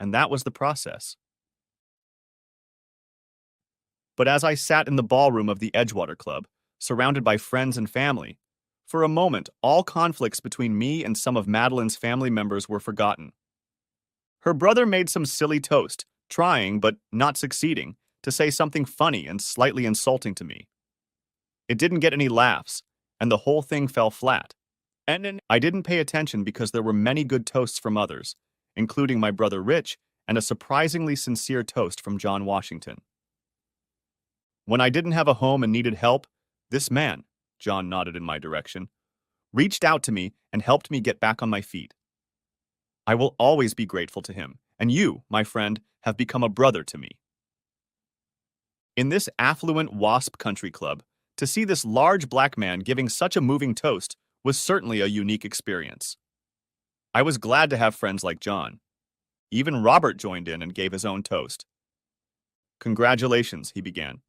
and that was the process. But as I sat in the ballroom of the Edgewater Club, surrounded by friends and family, for a moment all conflicts between me and some of Madeline's family members were forgotten. Her brother made some silly toast, trying, but not succeeding, to say something funny and slightly insulting to me. It didn't get any laughs, and the whole thing fell flat. And then I didn't pay attention because there were many good toasts from others, including my brother Rich and a surprisingly sincere toast from John Washington. When I didn't have a home and needed help, this man, John nodded in my direction, reached out to me and helped me get back on my feet. I will always be grateful to him, and you, my friend, have become a brother to me. In this affluent WASP country club, to see this large black man giving such a moving toast was certainly a unique experience. I was glad to have friends like John. Even Robert joined in and gave his own toast. Congratulations, he began.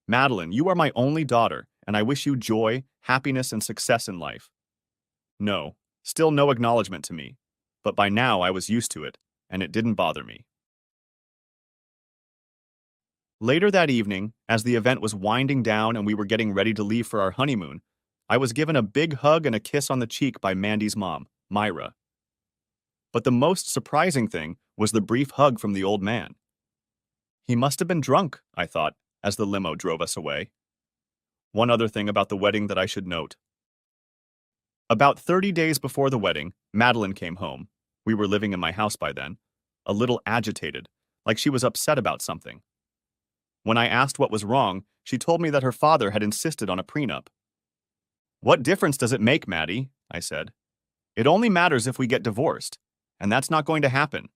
Madeline, you are my only daughter, and I wish you joy, happiness, and success in life. No, still no acknowledgement to me, but by now I was used to it, and it didn't bother me. Later that evening, as the event was winding down and we were getting ready to leave for our honeymoon, I was given a big hug and a kiss on the cheek by Mandy's mom, Myra. But the most surprising thing was the brief hug from the old man. He must have been drunk, I thought, as the limo drove us away. One other thing about the wedding that I should note. About 30 days before the wedding, Madeline came home. We were living in my house by then, a little agitated, like she was upset about something. When I asked what was wrong, she told me that her father had insisted on a prenup. What difference does it make, Maddie? I said. It only matters if we get divorced, and that's not going to happen.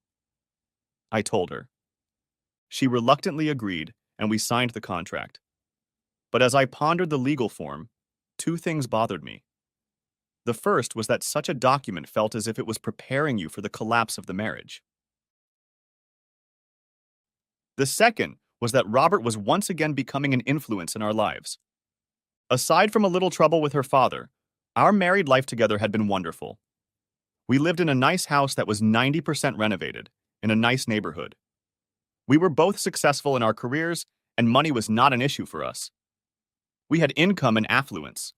I told her. She reluctantly agreed, and we signed the contract. But as I pondered the legal form, two things bothered me. The first was that such a document felt as if it was preparing you for the collapse of the marriage. The second was that Robert was once again becoming an influence in our lives. Aside from a little trouble with her father, our married life together had been wonderful. We lived in a nice house that was 90% renovated, in a nice neighborhood. We were both successful in our careers, and money was not an issue for us. We had income and affluence.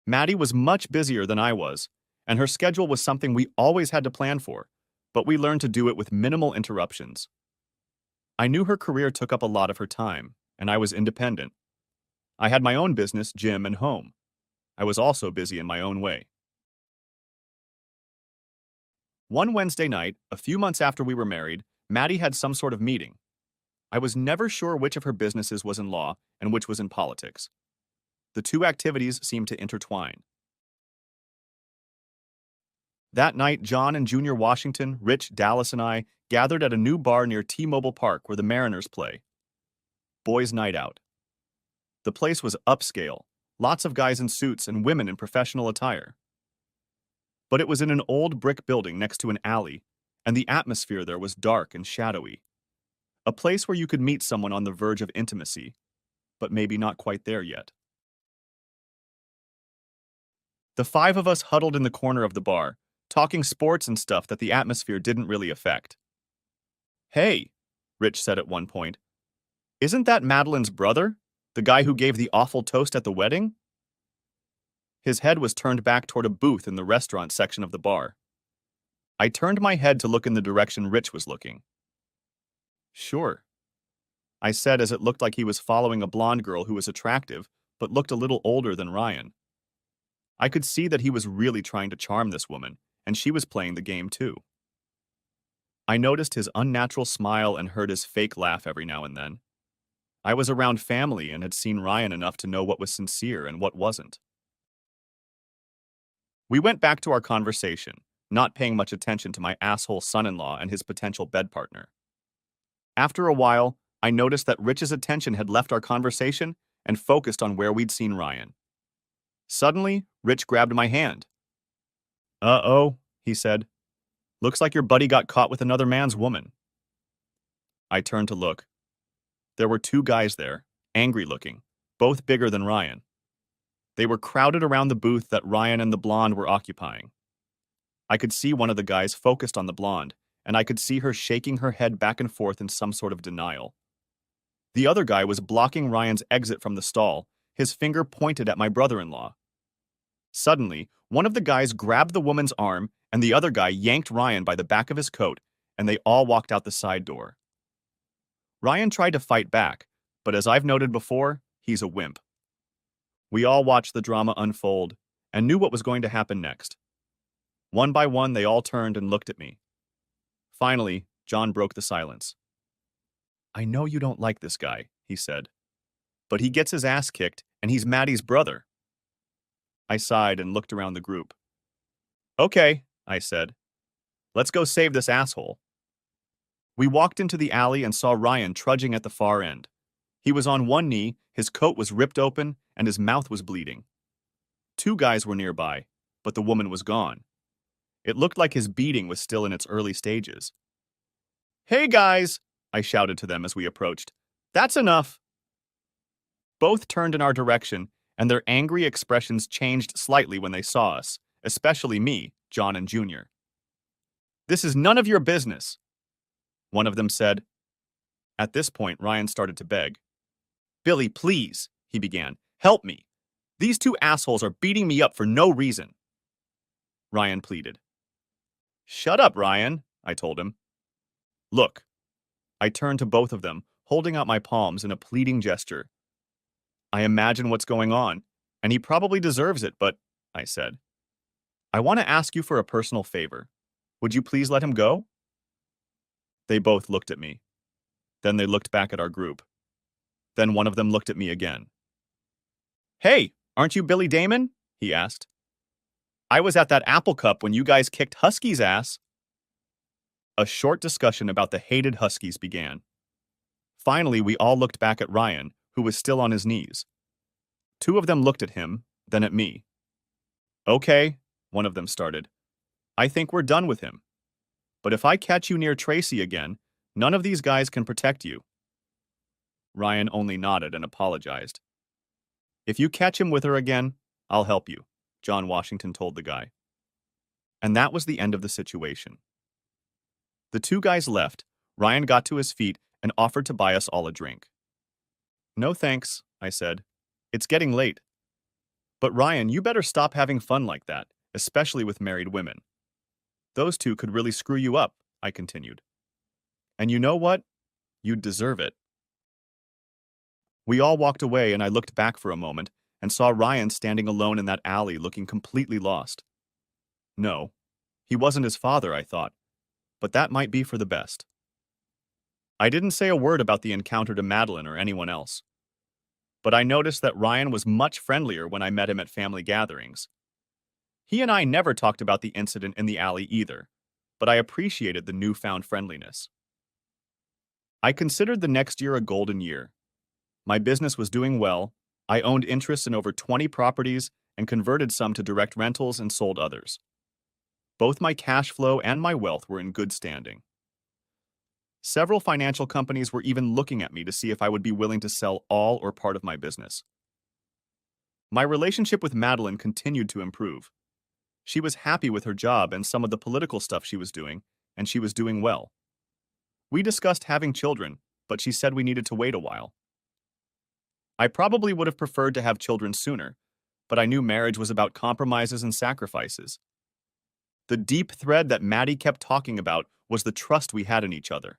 Maddie was much busier than I was, and her schedule was something we always had to plan for, but we learned to do it with minimal interruptions. I knew her career took up a lot of her time, and I was independent. I had my own business, gym, and home. I was also busy in my own way. One Wednesday night, a few months after we were married, Maddie had some sort of meeting. I was never sure which of her businesses was in law and which was in politics. The two activities seemed to intertwine. That night, John and Junior Washington, Rich, Dallas, and I gathered at a new bar near T-Mobile Park where the Mariners play. Boys' night out. The place was upscale, lots of guys in suits and women in professional attire. But it was in an old brick building next to an alley, and the atmosphere there was dark and shadowy. A place where you could meet someone on the verge of intimacy, but maybe not quite there yet. The five of us huddled in the corner of the bar, talking sports and stuff that the atmosphere didn't really affect. Hey, Rich said at one point, isn't that Madeline's brother? The guy who gave the awful toast at the wedding? His head was turned back toward a booth in the restaurant section of the bar. I turned my head to look in the direction Rich was looking. Sure, I said as it looked like he was following a blonde girl who was attractive, but looked a little older than Ryan. I could see that he was really trying to charm this woman, and she was playing the game too. I noticed his unnatural smile and heard his fake laugh every now and then. I was around family and had seen Ryan enough to know what was sincere and what wasn't. We went back to our conversation, not paying much attention to my asshole son-in-law and his potential bed partner. After a while, I noticed that Rich's attention had left our conversation and focused on where we'd seen Ryan. Suddenly, Rich grabbed my hand. Uh-oh, he said. Looks like your buddy got caught with another man's woman. I turned to look. There were two guys there, angry-looking, both bigger than Ryan. They were crowded around the booth that Ryan and the blonde were occupying. I could see one of the guys focused on the blonde, and I could see her shaking her head back and forth in some sort of denial. The other guy was blocking Ryan's exit from the stall, his finger pointed at my brother-in-law. Suddenly, one of the guys grabbed the woman's arm, and the other guy yanked Ryan by the back of his coat, and they all walked out the side door. Ryan tried to fight back, but as I've noted before, he's a wimp. We all watched the drama unfold and knew what was going to happen next. One by one, they all turned and looked at me. Finally, John broke the silence. "I know you don't like this guy," he said, "but he gets his ass kicked, and he's Maddie's brother." I sighed and looked around the group. "Okay," I said. "Let's go save this asshole." We walked into the alley and saw Ryan trudging at the far end. He was on one knee, his coat was ripped open, and his mouth was bleeding. Two guys were nearby, but the woman was gone. It looked like his beating was still in its early stages. "Hey guys!" I shouted to them as we approached. "That's enough!" Both turned in our direction, and their angry expressions changed slightly when they saw us, especially me, John and Junior. "This is none of your business," one of them said. At this point, Ryan started to beg. "Billy, please," he began. "Help me. These two assholes are beating me up for no reason." Ryan pleaded. "Shut up, Ryan," I told him. "Look." I turned to both of them, holding out my palms in a pleading gesture. "I imagine what's going on, and he probably deserves it, but," I said, "I want to ask you for a personal favor. Would you please let him go?" They both looked at me. Then they looked back at our group. Then one of them looked at me again. "Hey, aren't you Billy Damon?" he asked. "I was at that Apple Cup when you guys kicked Husky's ass." A short discussion about the hated Huskies began. Finally, we all looked back at Ryan, who was still on his knees. Two of them looked at him, then at me. "Okay," one of them started. "I think we're done with him. But if I catch you near Tracy again, none of these guys can protect you." Ryan only nodded and apologized. "If you catch him with her again, I'll help you," John Washington told the guy. And that was the end of the situation. The two guys left. Ryan got to his feet and offered to buy us all a drink. "No thanks," I said. "It's getting late." "But Ryan, you better stop having fun like that, especially with married women. Those two could really screw you up," I continued. "And you know what? You'd deserve it." We all walked away and I looked back for a moment and saw Ryan standing alone in that alley looking completely lost. No, he wasn't his father, I thought, but that might be for the best. I didn't say a word about the encounter to Madeline or anyone else, but I noticed that Ryan was much friendlier when I met him at family gatherings. He and I never talked about the incident in the alley either, but I appreciated the newfound friendliness. I considered the next year a golden year. My business was doing well. I owned interests in over 20 properties and converted some to direct rentals and sold others. Both my cash flow and my wealth were in good standing. Several financial companies were even looking at me to see if I would be willing to sell all or part of my business. My relationship with Madeline continued to improve. She was happy with her job and some of the political stuff she was doing, and she was doing well. We discussed having children, but she said we needed to wait a while. I probably would have preferred to have children sooner, but I knew marriage was about compromises and sacrifices. The deep thread that Maddie kept talking about was the trust we had in each other.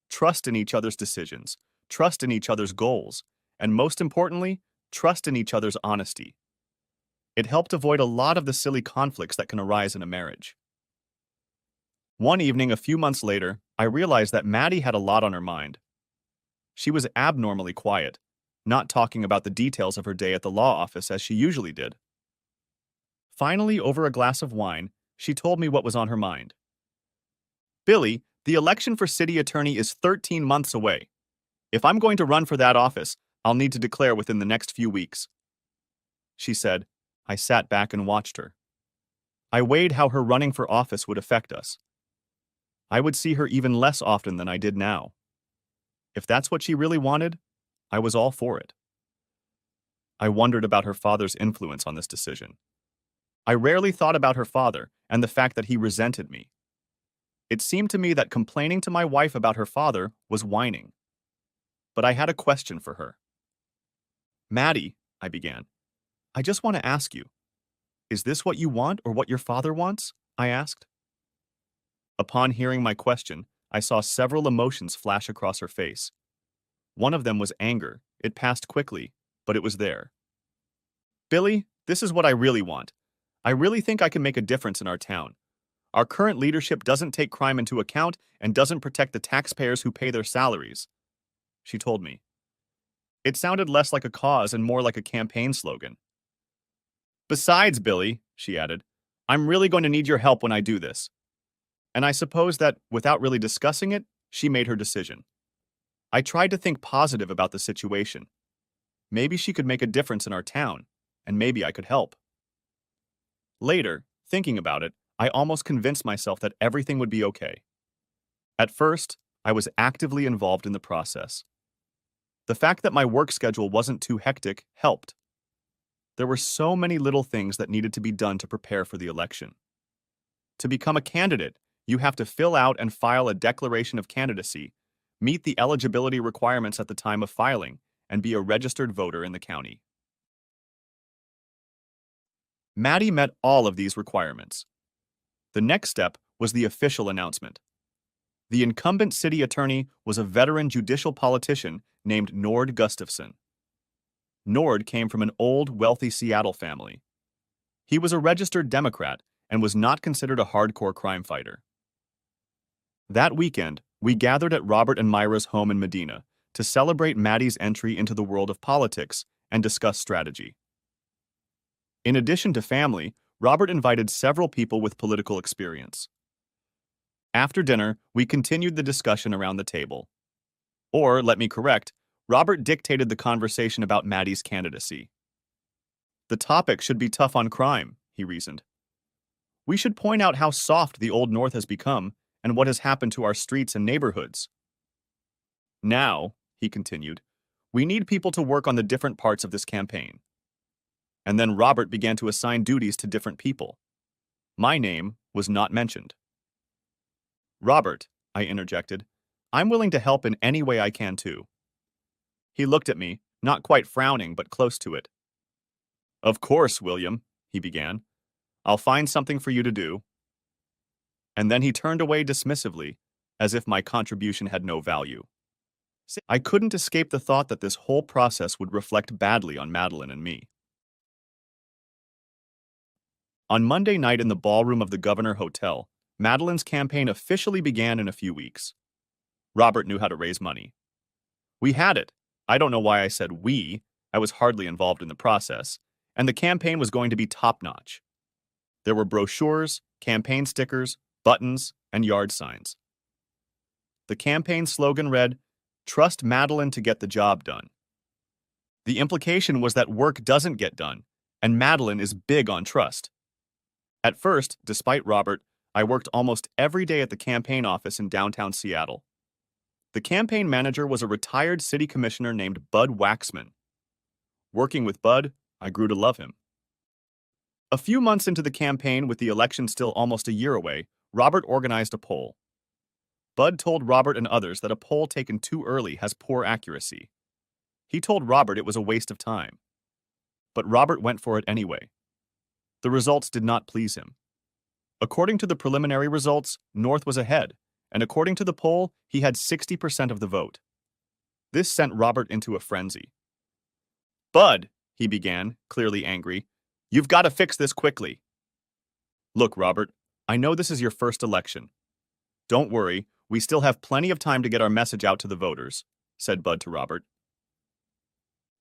Trust in each other's decisions, trust in each other's goals, and most importantly, trust in each other's honesty. It helped avoid a lot of the silly conflicts that can arise in a marriage. One evening, a few months later, I realized that Maddie had a lot on her mind. She was abnormally quiet, not talking about the details of her day at the law office as she usually did. Finally, over a glass of wine, she told me what was on her mind. "Billy, the election for city attorney is 13 months away. If I'm going to run for that office, I'll need to declare within the next few weeks," she said. I sat back and watched her. I weighed how her running for office would affect us. I would see her even less often than I did now. If that's what she really wanted, I was all for it. I wondered about her father's influence on this decision. I rarely thought about her father and the fact that he resented me. It seemed to me that complaining to my wife about her father was whining. But I had a question for her. Maddie, I began, I just want to ask you, is this what you want or what your father wants? I asked. Upon hearing my question, I saw several emotions flash across her face. One of them was anger. It passed quickly, but it was there. Billy, this is what I really want. I really think I can make a difference in our town. Our current leadership doesn't take crime into account and doesn't protect the taxpayers who pay their salaries, she told me. It sounded less like a cause and more like a campaign slogan. Besides, Billy, she added, I'm really going to need your help when I do this. And I suppose that, without really discussing it, she made her decision. I tried to think positive about the situation. Maybe she could make a difference in our town, and maybe I could help. Later, thinking about it, I almost convinced myself that everything would be okay. At first, I was actively involved in the process. The fact that my work schedule wasn't too hectic helped. There were so many little things that needed to be done to prepare for the election. To become a candidate, you have to fill out and file a declaration of candidacy, meet the eligibility requirements at the time of filing, and be a registered voter in the county. Maddie met all of these requirements. The next step was the official announcement. The incumbent city attorney was a veteran judicial politician named Nord Gustafson. Nord came from an old, wealthy Seattle family. He was a registered Democrat and was not considered a hardcore crime fighter. That weekend, we gathered at Robert and Myra's home in Medina to celebrate Maddie's entry into the world of politics and discuss strategy. In addition to family, Robert invited several people with political experience. After dinner, we continued the discussion around the table. Or, let me correct, Robert dictated the conversation about Maddie's candidacy. The topic should be tough on crime, he reasoned. We should point out how soft the Old North has become and what has happened to our streets and neighborhoods. Now, he continued, we need people to work on the different parts of this campaign. And then Robert began to assign duties to different people. My name was not mentioned. Robert, I interjected, I'm willing to help in any way I can too. He looked at me, not quite frowning, but close to it. Of course, William, he began. I'll find something for you to do. And then he turned away dismissively, as if my contribution had no value. I couldn't escape the thought that this whole process would reflect badly on Madeline and me. On Monday night in the ballroom of the Governor Hotel, Madeline's campaign officially began in a few weeks. Robert knew how to raise money. We had it. I don't know why I said we. I was hardly involved in the process, and the campaign was going to be top-notch. There were brochures, campaign stickers, buttons, and yard signs. The campaign slogan read, "Trust Madeline to get the job done." The implication was that work doesn't get done, and Madeline is big on trust. At first, despite Robert, I worked almost every day at the campaign office in downtown Seattle. The campaign manager was a retired city commissioner named Bud Waxman. Working with Bud, I grew to love him. A few months into the campaign, with the election still almost a year away, Robert organized a poll. Bud told Robert and others that a poll taken too early has poor accuracy. He told Robert it was a waste of time. But Robert went for it anyway. The results did not please him. According to the preliminary results, North was ahead, and according to the poll, he had 60% of the vote. This sent Robert into a frenzy. Bud, he began, clearly angry, you've got to fix this quickly. Look, Robert, I know this is your first election. Don't worry, we still have plenty of time to get our message out to the voters, said Bud to Robert.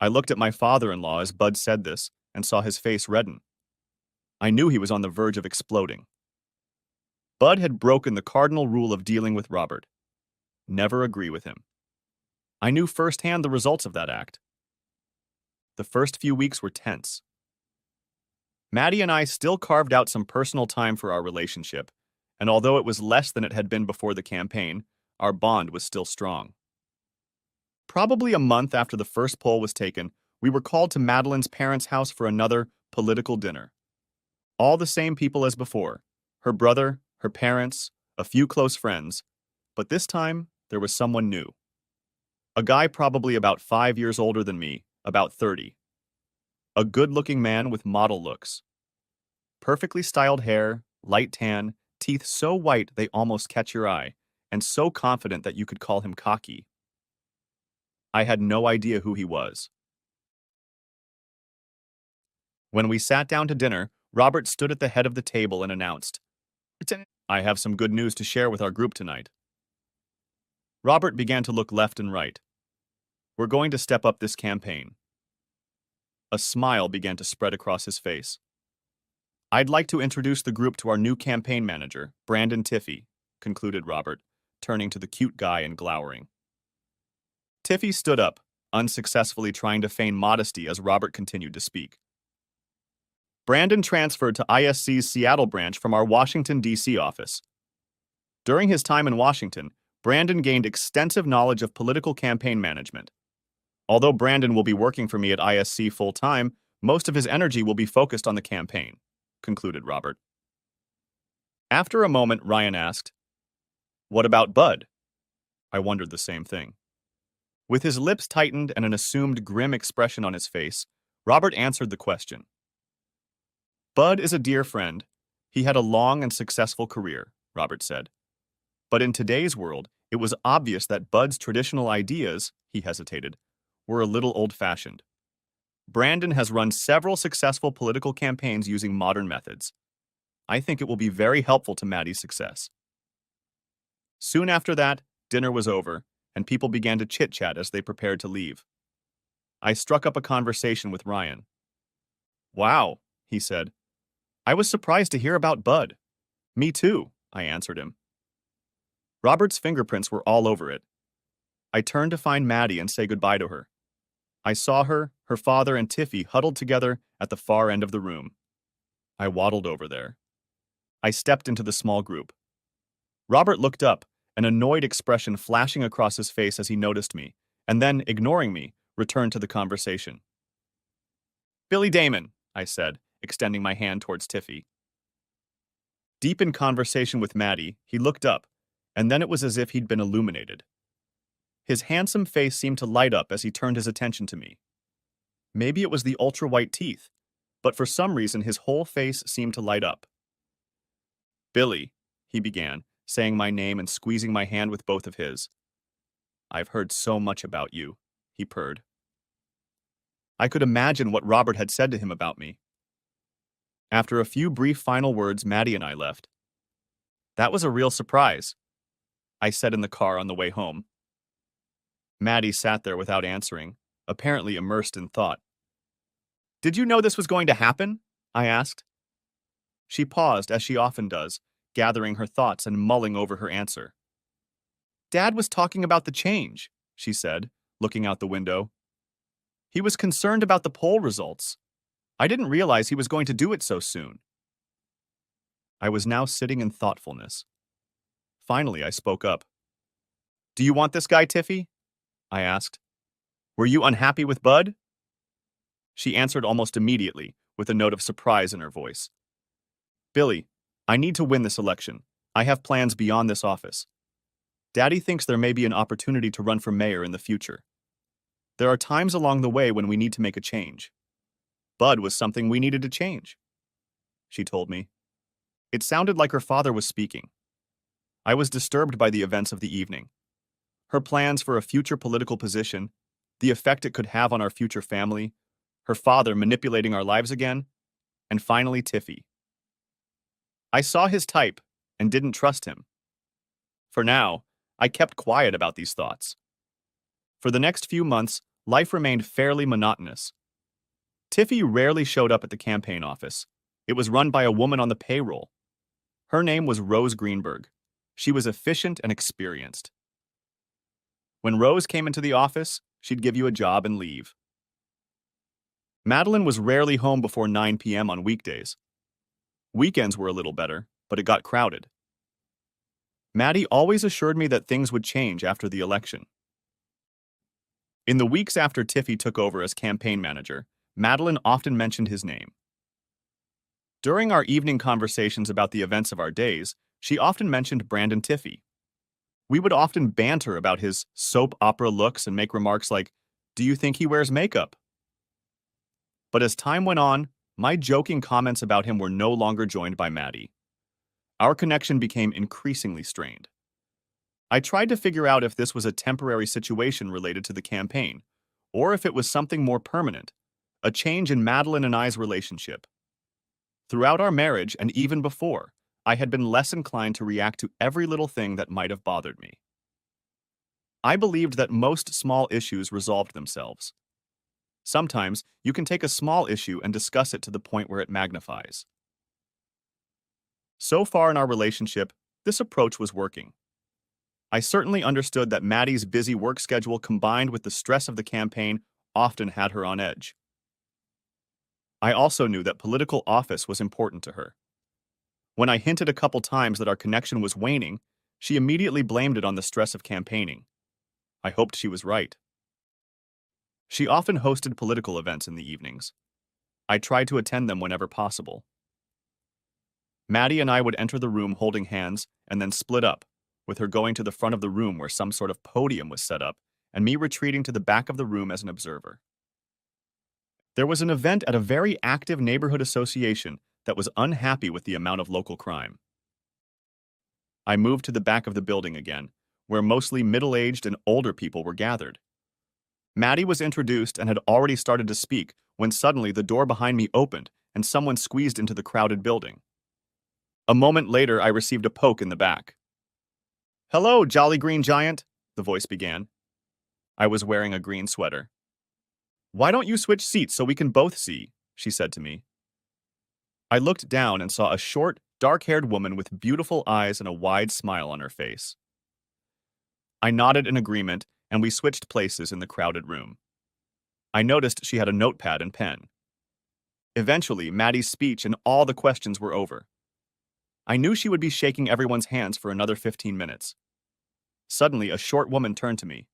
I looked at my father-in-law as Bud said this and saw his face redden. I knew he was on the verge of exploding. Bud had broken the cardinal rule of dealing with Robert. Never agree with him. I knew firsthand the results of that act. The first few weeks were tense. Maddie and I still carved out some personal time for our relationship, and although it was less than it had been before the campaign, our bond was still strong. Probably a month after the first poll was taken, we were called to Madeline's parents' house for another political dinner. All the same people as before: her brother, her parents, a few close friends, but this time there was someone new. A guy probably about 5 years older than me, about 30. A good-looking man with model looks. Perfectly styled hair, light tan, teeth so white they almost catch your eye, and so confident that you could call him cocky. I had no idea who he was. When we sat down to dinner, Robert stood at the head of the table and announced, "I have some good news to share with our group tonight." Robert began to look left and right. "We're going to step up this campaign." A smile began to spread across his face. "I'd like to introduce the group to our new campaign manager, Brandon Tiffy," concluded Robert, turning to the cute guy and glowering. Tiffy stood up, unsuccessfully trying to feign modesty as Robert continued to speak. Brandon transferred to ISC's Seattle branch from our Washington, D.C. office. During his time in Washington, Brandon gained extensive knowledge of political campaign management. Although Brandon will be working for me at ISC full-time, most of his energy will be focused on the campaign, concluded Robert. After a moment, Ryan asked, "What about Bud?" I wondered the same thing. With his lips tightened and an assumed grim expression on his face, Robert answered the question. "Bud is a dear friend. He had a long and successful career," Robert said. "But in today's world, it was obvious that Bud's traditional ideas," he hesitated, "were a little old-fashioned. Brandon has run several successful political campaigns using modern methods. I think it will be very helpful to Maddie's success." Soon after that, dinner was over, and people began to chit-chat as they prepared to leave. I struck up a conversation with Ryan. "Wow," he said. "I was surprised to hear about Bud." "Me too," I answered him. Robert's fingerprints were all over it. I turned to find Maddie and say goodbye to her. I saw her, her father, and Tiffy huddled together at the far end of the room. I waddled over there. I stepped into the small group. Robert looked up, an annoyed expression flashing across his face as he noticed me, and then, ignoring me, returned to the conversation. "Billy Damon," I said, extending my hand towards Tiffy. Deep in conversation with Maddie, he looked up, and then it was as if he'd been illuminated. His handsome face seemed to light up as he turned his attention to me. Maybe it was the ultra-white teeth, but for some reason his whole face seemed to light up. "Billy," he began, saying my name and squeezing my hand with both of his. "I've heard so much about you," he purred. I could imagine what Robert had said to him about me. After a few brief final words, Maddie and I left. "That was a real surprise," I said in the car on the way home. Maddie sat there without answering, apparently immersed in thought. "Did you know this was going to happen?" I asked. She paused, as she often does, gathering her thoughts and mulling over her answer. "Dad was talking about the change," she said, looking out the window. "He was concerned about the poll results. I didn't realize he was going to do it so soon." I was now sitting in thoughtfulness. Finally, I spoke up. "Do you want this guy, Tiffy?" I asked. "Were you unhappy with Bud?" She answered almost immediately, with a note of surprise in her voice. "Billy, I need to win this election. I have plans beyond this office. Daddy thinks there may be an opportunity to run for mayor in the future. There are times along the way when we need to make a change. Bud was something we needed to change," she told me. It sounded like her father was speaking. I was disturbed by the events of the evening. Her plans for a future political position, the effect it could have on our future family, her father manipulating our lives again, and finally Tiffy. I saw his type and didn't trust him. For now, I kept quiet about these thoughts. For the next few months, life remained fairly monotonous. Tiffy rarely showed up at the campaign office. It was run by a woman on the payroll. Her name was Rose Greenberg. She was efficient and experienced. When Rose came into the office, she'd give you a job and leave. Madeline was rarely home before 9 p.m. on weekdays. Weekends were a little better, but it got crowded. Maddie always assured me that things would change after the election. In the weeks after Tiffy took over as campaign manager, Madeline often mentioned his name. During our evening conversations about the events of our days, she often mentioned Brandon Tiffy. We would often banter about his soap opera looks and make remarks like, "Do you think he wears makeup?" But as time went on, my joking comments about him were no longer joined by Maddie. Our connection became increasingly strained. I tried to figure out if this was a temporary situation related to the campaign, or if it was something more permanent, a change in Madeline and I's relationship. Throughout our marriage, and even before, I had been less inclined to react to every little thing that might have bothered me. I believed that most small issues resolved themselves. Sometimes, you can take a small issue and discuss it to the point where it magnifies. So far in our relationship, this approach was working. I certainly understood that Maddie's busy work schedule combined with the stress of the campaign often had her on edge. I also knew that political office was important to her. When I hinted a couple times that our connection was waning, she immediately blamed it on the stress of campaigning. I hoped she was right. She often hosted political events in the evenings. I tried to attend them whenever possible. Maddie and I would enter the room holding hands and then split up, with her going to the front of the room where some sort of podium was set up, and me retreating to the back of the room as an observer. There was an event at a very active neighborhood association that was unhappy with the amount of local crime. I moved to the back of the building again, where mostly middle-aged and older people were gathered. Maddie was introduced and had already started to speak when suddenly the door behind me opened and someone squeezed into the crowded building. A moment later, I received a poke in the back. "Hello, Jolly Green Giant," the voice began. I was wearing a green sweater. "Why don't you switch seats so we can both see?" she said to me. I looked down and saw a short, dark-haired woman with beautiful eyes and a wide smile on her face. I nodded in agreement, and we switched places in the crowded room. I noticed she had a notepad and pen. Eventually, Maddie's speech and all the questions were over. I knew she would be shaking everyone's hands for another 15 minutes. Suddenly, a short woman turned to me.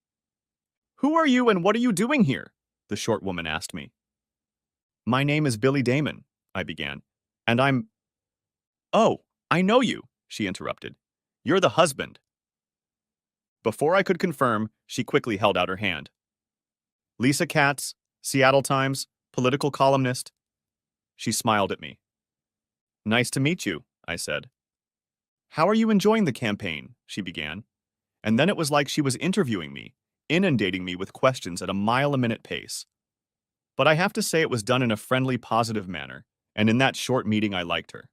"Who are you and what are you doing here?" the short woman asked me. "My name is Billy Damon," I began, "and I'm—" "Oh, I know you," she interrupted. "You're the husband." Before I could confirm, she quickly held out her hand. "Lisa Katz, Seattle Times, political columnist." She smiled at me. "Nice to meet you," I said. "How are you enjoying the campaign?" she began. And then it was like she was interviewing me, inundating me with questions at a mile-a-minute pace. But I have to say it was done in a friendly, positive manner, and in that short meeting I liked her.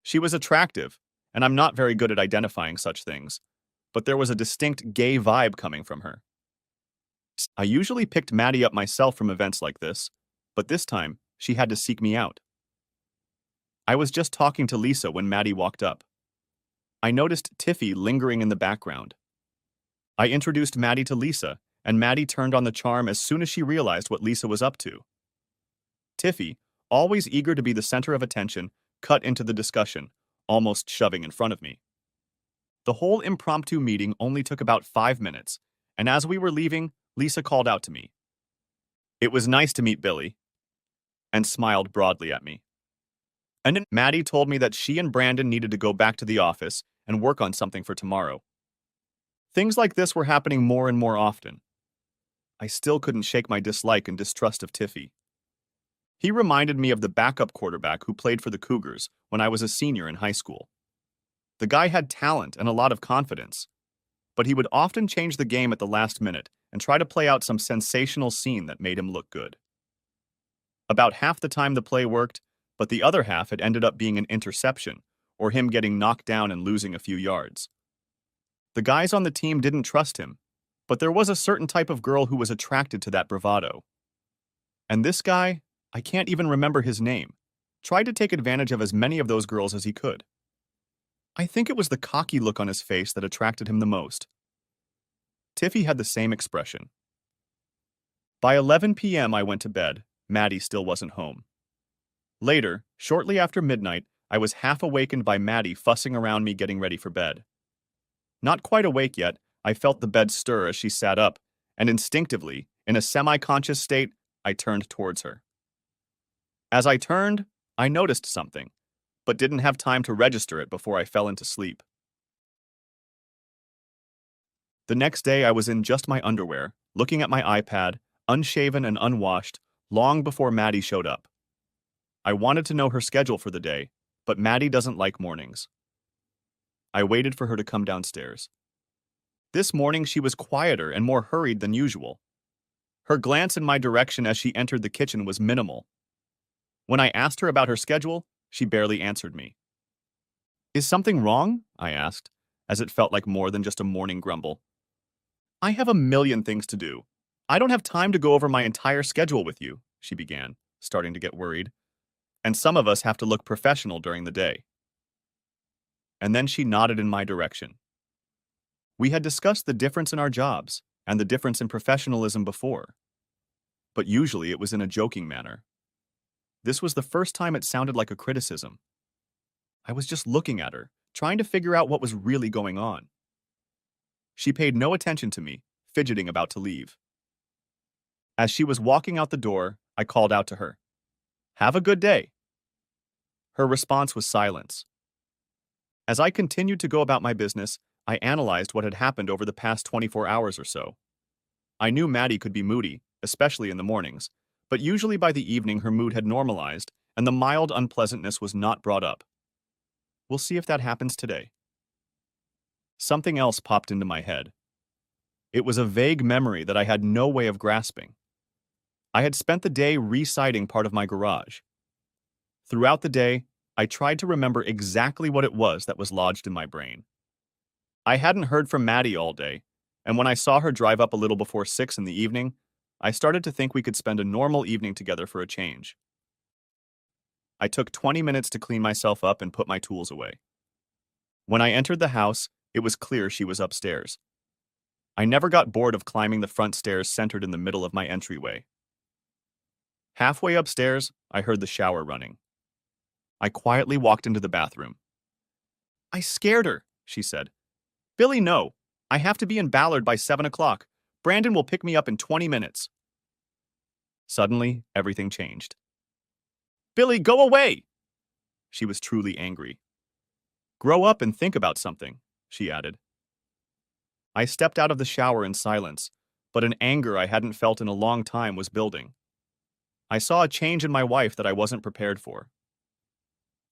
She was attractive, and I'm not very good at identifying such things, but there was a distinct gay vibe coming from her. I usually picked Maddie up myself from events like this, but this time she had to seek me out. I was just talking to Lisa when Maddie walked up. I noticed Tiffy lingering in the background. I introduced Maddie to Lisa, and Maddie turned on the charm as soon as she realized what Lisa was up to. Tiffy, always eager to be the center of attention, cut into the discussion, almost shoving in front of me. The whole impromptu meeting only took about 5 minutes, and as we were leaving, Lisa called out to me. "It was nice to meet Billy," and smiled broadly at me. And then Maddie told me that she and Brandon needed to go back to the office and work on something for tomorrow. Things like this were happening more and more often. I still couldn't shake my dislike and distrust of Tiffy. He reminded me of the backup quarterback who played for the Cougars when I was a senior in high school. The guy had talent and a lot of confidence, but he would often change the game at the last minute and try to play out some sensational scene that made him look good. About half the time the play worked, but the other half had ended up being an interception or him getting knocked down and losing a few yards. The guys on the team didn't trust him, but there was a certain type of girl who was attracted to that bravado. And this guy, I can't even remember his name, tried to take advantage of as many of those girls as he could. I think it was the cocky look on his face that attracted him the most. Tiffy had the same expression. By 11 p.m. I went to bed. Maddie still wasn't home. Later, shortly after midnight, I was half awakened by Maddie fussing around me getting ready for bed. Not quite awake yet, I felt the bed stir as she sat up, and instinctively, in a semi-conscious state, I turned towards her. As I turned, I noticed something. but didn't have time to register it before I fell into sleep. The next day, I was in just my underwear, looking at my iPad, unshaven and unwashed, long before Maddie showed up. I wanted to know her schedule for the day, but Maddie doesn't like mornings. I waited for her to come downstairs. This morning, she was quieter and more hurried than usual. Her glance in my direction as she entered the kitchen was minimal. When I asked her about her schedule, she barely answered me. Is something wrong? I asked, as it felt like more than just a morning grumble. I have a million things to do. I don't have time to go over my entire schedule with you, she began, starting to get worried. And some of us have to look professional during the day. And then she nodded in my direction. We had discussed the difference in our jobs and the difference in professionalism before, but usually it was in a joking manner. This was the first time it sounded like a criticism. I was just looking at her, trying to figure out what was really going on. She paid no attention to me, fidgeting about to leave. As she was walking out the door, I called out to her, "Have a good day." Her response was silence. As I continued to go about my business, I analyzed what had happened over the past 24 hours or so. I knew Maddie could be moody, especially in the mornings, but usually by the evening her mood had normalized and the mild unpleasantness was not brought up. We'll see if that happens today. Something else popped into my head. It was a vague memory that I had no way of grasping. I had spent the day reciting part of my garage. Throughout the day, I tried to remember exactly what it was that was lodged in my brain. I hadn't heard from Maddie all day, and when I saw her drive up a little before 6 in the evening, I started to think we could spend a normal evening together for a change. I took 20 minutes to clean myself up and put my tools away. When I entered the house, it was clear she was upstairs. I never got bored of climbing the front stairs centered in the middle of my entryway. Halfway upstairs, I heard the shower running. I quietly walked into the bathroom. "I scared her," she said. "Billy, no. I have to be in Ballard by 7 o'clock. Brandon will pick me up in 20 minutes. Suddenly, everything changed. "Billy, go away!" She was truly angry. "Grow up and think about something," she added. I stepped out of the shower in silence, but an anger I hadn't felt in a long time was building. I saw a change in my wife that I wasn't prepared for.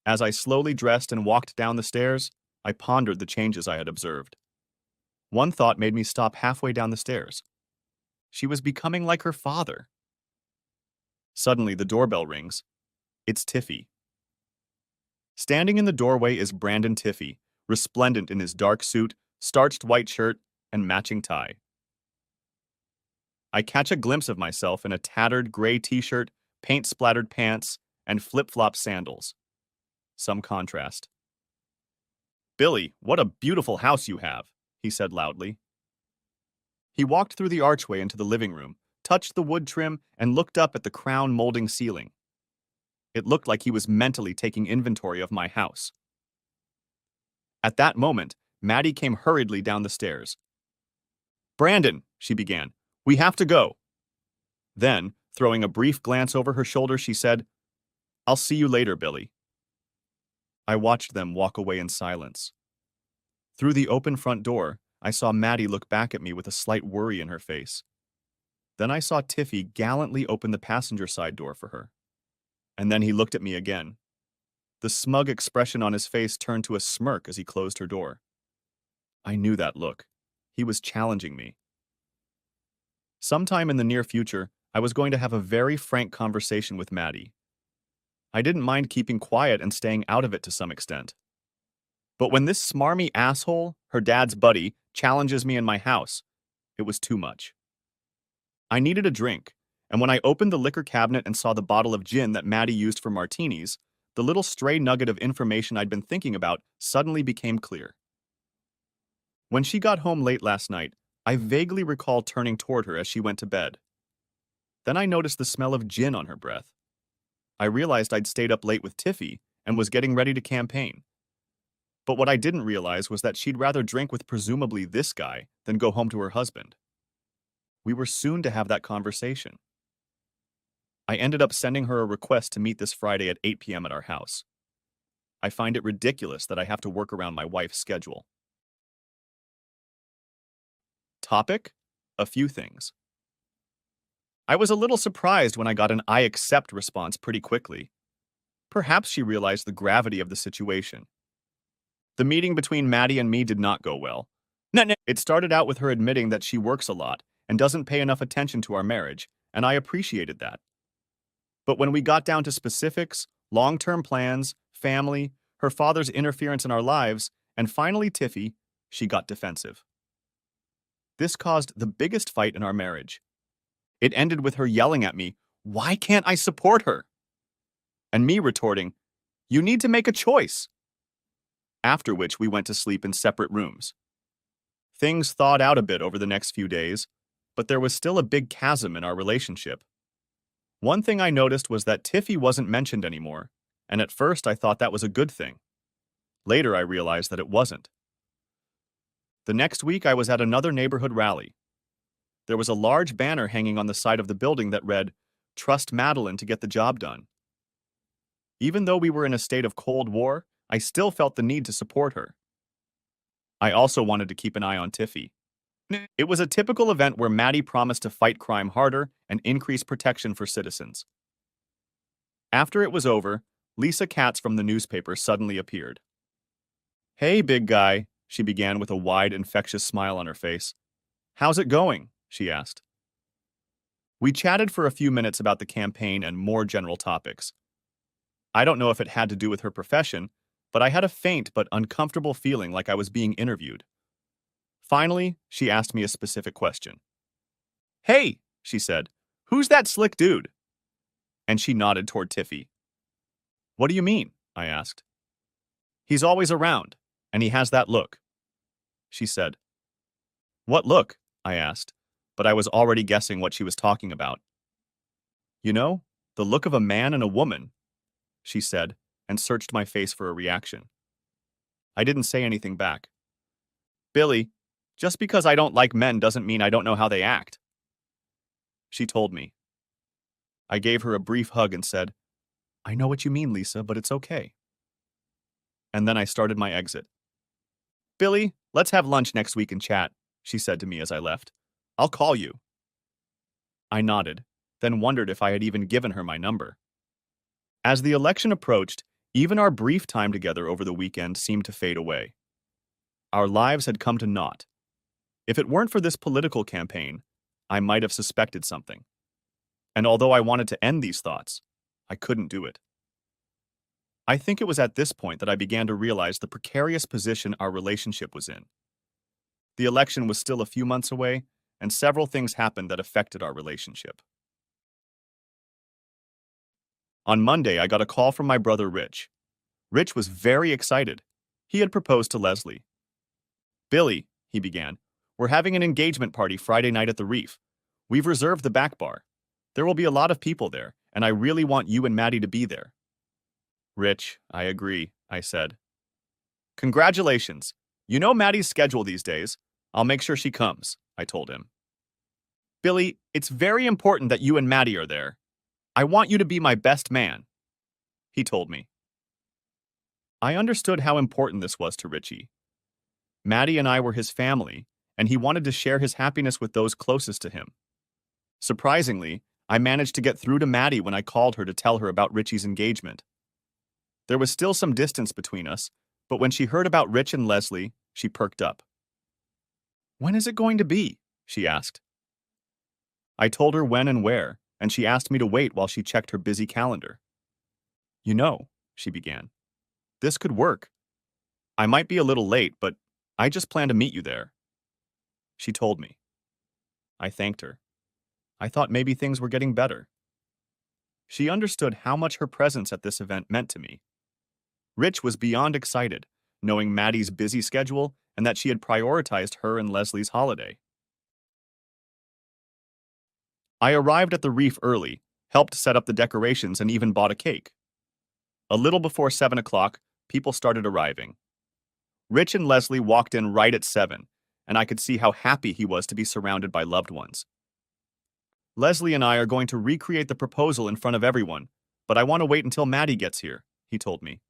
As I slowly dressed and walked down the stairs, I pondered the changes I had observed. One thought made me stop halfway down the stairs. She was becoming like her father. Suddenly, the doorbell rings. It's Tiffy. Standing in the doorway is Brandon Tiffy, resplendent in his dark suit, starched white shirt, and matching tie. I catch a glimpse of myself in a tattered gray t-shirt, paint-splattered pants, and flip-flop sandals. Some contrast. "Billy, what a beautiful house you have," he said loudly. He walked through the archway into the living room, touched the wood trim, and looked up at the crown molding ceiling. It looked like he was mentally taking inventory of my house. At that moment, Maddie came hurriedly down the stairs. "Brandon," she began, "we have to go." Then, throwing a brief glance over her shoulder, she said, "I'll see you later, Billy." I watched them walk away in silence. Through the open front door, I saw Maddie look back at me with a slight worry in her face. Then I saw Tiffy gallantly open the passenger side door for her. And then he looked at me again. The smug expression on his face turned to a smirk as he closed her door. I knew that look. He was challenging me. Sometime in the near future, I was going to have a very frank conversation with Maddie. I didn't mind keeping quiet and staying out of it to some extent. But when this smarmy asshole, her dad's buddy, challenges me in my house, it was too much. I needed a drink, and when I opened the liquor cabinet and saw the bottle of gin that Maddie used for martinis, the little stray nugget of information I'd been thinking about suddenly became clear. When she got home late last night, I vaguely recall turning toward her as she went to bed. Then I noticed the smell of gin on her breath. I realized I'd stayed up late with Tiffy and was getting ready to campaign. But what I didn't realize was that she'd rather drink with presumably this guy than go home to her husband. We were soon to have that conversation. I ended up sending her a request to meet this Friday at 8 p.m. at our house. I find it ridiculous that I have to work around my wife's schedule. Topic: a few things. I was a little surprised when I got an I accept response pretty quickly. Perhaps she realized the gravity of the situation. The meeting between Maddie and me did not go well. No. It started out with her admitting that she works a lot and doesn't pay enough attention to our marriage, and I appreciated that. But when we got down to specifics, long-term plans, family, her father's interference in our lives, and finally Tiffy, she got defensive. This caused the biggest fight in our marriage. It ended with her yelling at me, "Why can't I support her?" And me retorting, "You need to make a choice." After which we went to sleep in separate rooms. Things thawed out a bit over the next few days, but there was still a big chasm in our relationship. One thing I noticed was that Tiffy wasn't mentioned anymore, and at first I thought that was a good thing. Later I realized that it wasn't. The next week I was at another neighborhood rally. There was a large banner hanging on the side of the building that read, "Trust Madeline to get the job done." Even though we were in a state of Cold War, I still felt the need to support her. I also wanted to keep an eye on Tiffy. It was a typical event where Maddie promised to fight crime harder and increase protection for citizens. After it was over, Lisa Katz from the newspaper suddenly appeared. "Hey, big guy," she began with a wide, infectious smile on her face. "How's it going?" she asked. We chatted for a few minutes about the campaign and more general topics. I don't know if it had to do with her profession, but I had a faint but uncomfortable feeling like I was being interviewed. Finally, she asked me a specific question. "Hey," she said, "who's that slick dude?" And she nodded toward Tiffy. "What do you mean?" I asked. "He's always around, and he has that look," she said. "What look?" I asked, but I was already guessing what she was talking about. "You know, the look of a man and a woman," she said, and searched my face for a reaction. I didn't say anything back. "Billy, just because I don't like men doesn't mean I don't know how they act," she told me. I gave her a brief hug and said, "I know what you mean, Lisa, but it's okay." And then I started my exit. "Billy, let's have lunch next week and chat," she said to me as I left. "I'll call you." I nodded, then wondered if I had even given her my number. As the election approached, even our brief time together over the weekend seemed to fade away. Our lives had come to naught. If it weren't for this political campaign, I might have suspected something. And although I wanted to end these thoughts, I couldn't do it. I think it was at this point that I began to realize the precarious position our relationship was in. The election was still a few months away, and several things happened that affected our relationship. On Monday, I got a call from my brother Rich. Rich was very excited. He had proposed to Leslie. "Billy," he began, "we're having an engagement party Friday night at the Reef. We've reserved the back bar. There will be a lot of people there, and I really want you and Maddie to be there." "Rich, I agree," I said. "Congratulations. You know Maddie's schedule these days. I'll make sure she comes," I told him. "Billy, it's very important that you and Maddie are there. I want you to be my best man," he told me. I understood how important this was to Richie. Maddie and I were his family, and he wanted to share his happiness with those closest to him. Surprisingly, I managed to get through to Maddie when I called her to tell her about Richie's engagement. There was still some distance between us, but when she heard about Rich and Leslie, she perked up. "When is it going to be?" she asked. I told her when and where, and she asked me to wait while she checked her busy calendar. "You know," she began, "this could work. I might be a little late, but I just plan to meet you there," she told me. I thanked her. I thought maybe things were getting better. She understood how much her presence at this event meant to me. Rich was beyond excited, knowing Maddie's busy schedule and that she had prioritized her and Leslie's holiday. I arrived at the Reef early, helped set up the decorations, and even bought a cake. A little before 7 o'clock, people started arriving. Rich and Leslie walked in right at 7, and I could see how happy he was to be surrounded by loved ones. "Leslie and I are going to recreate the proposal in front of everyone, but I want to wait until Maddie gets here," he told me.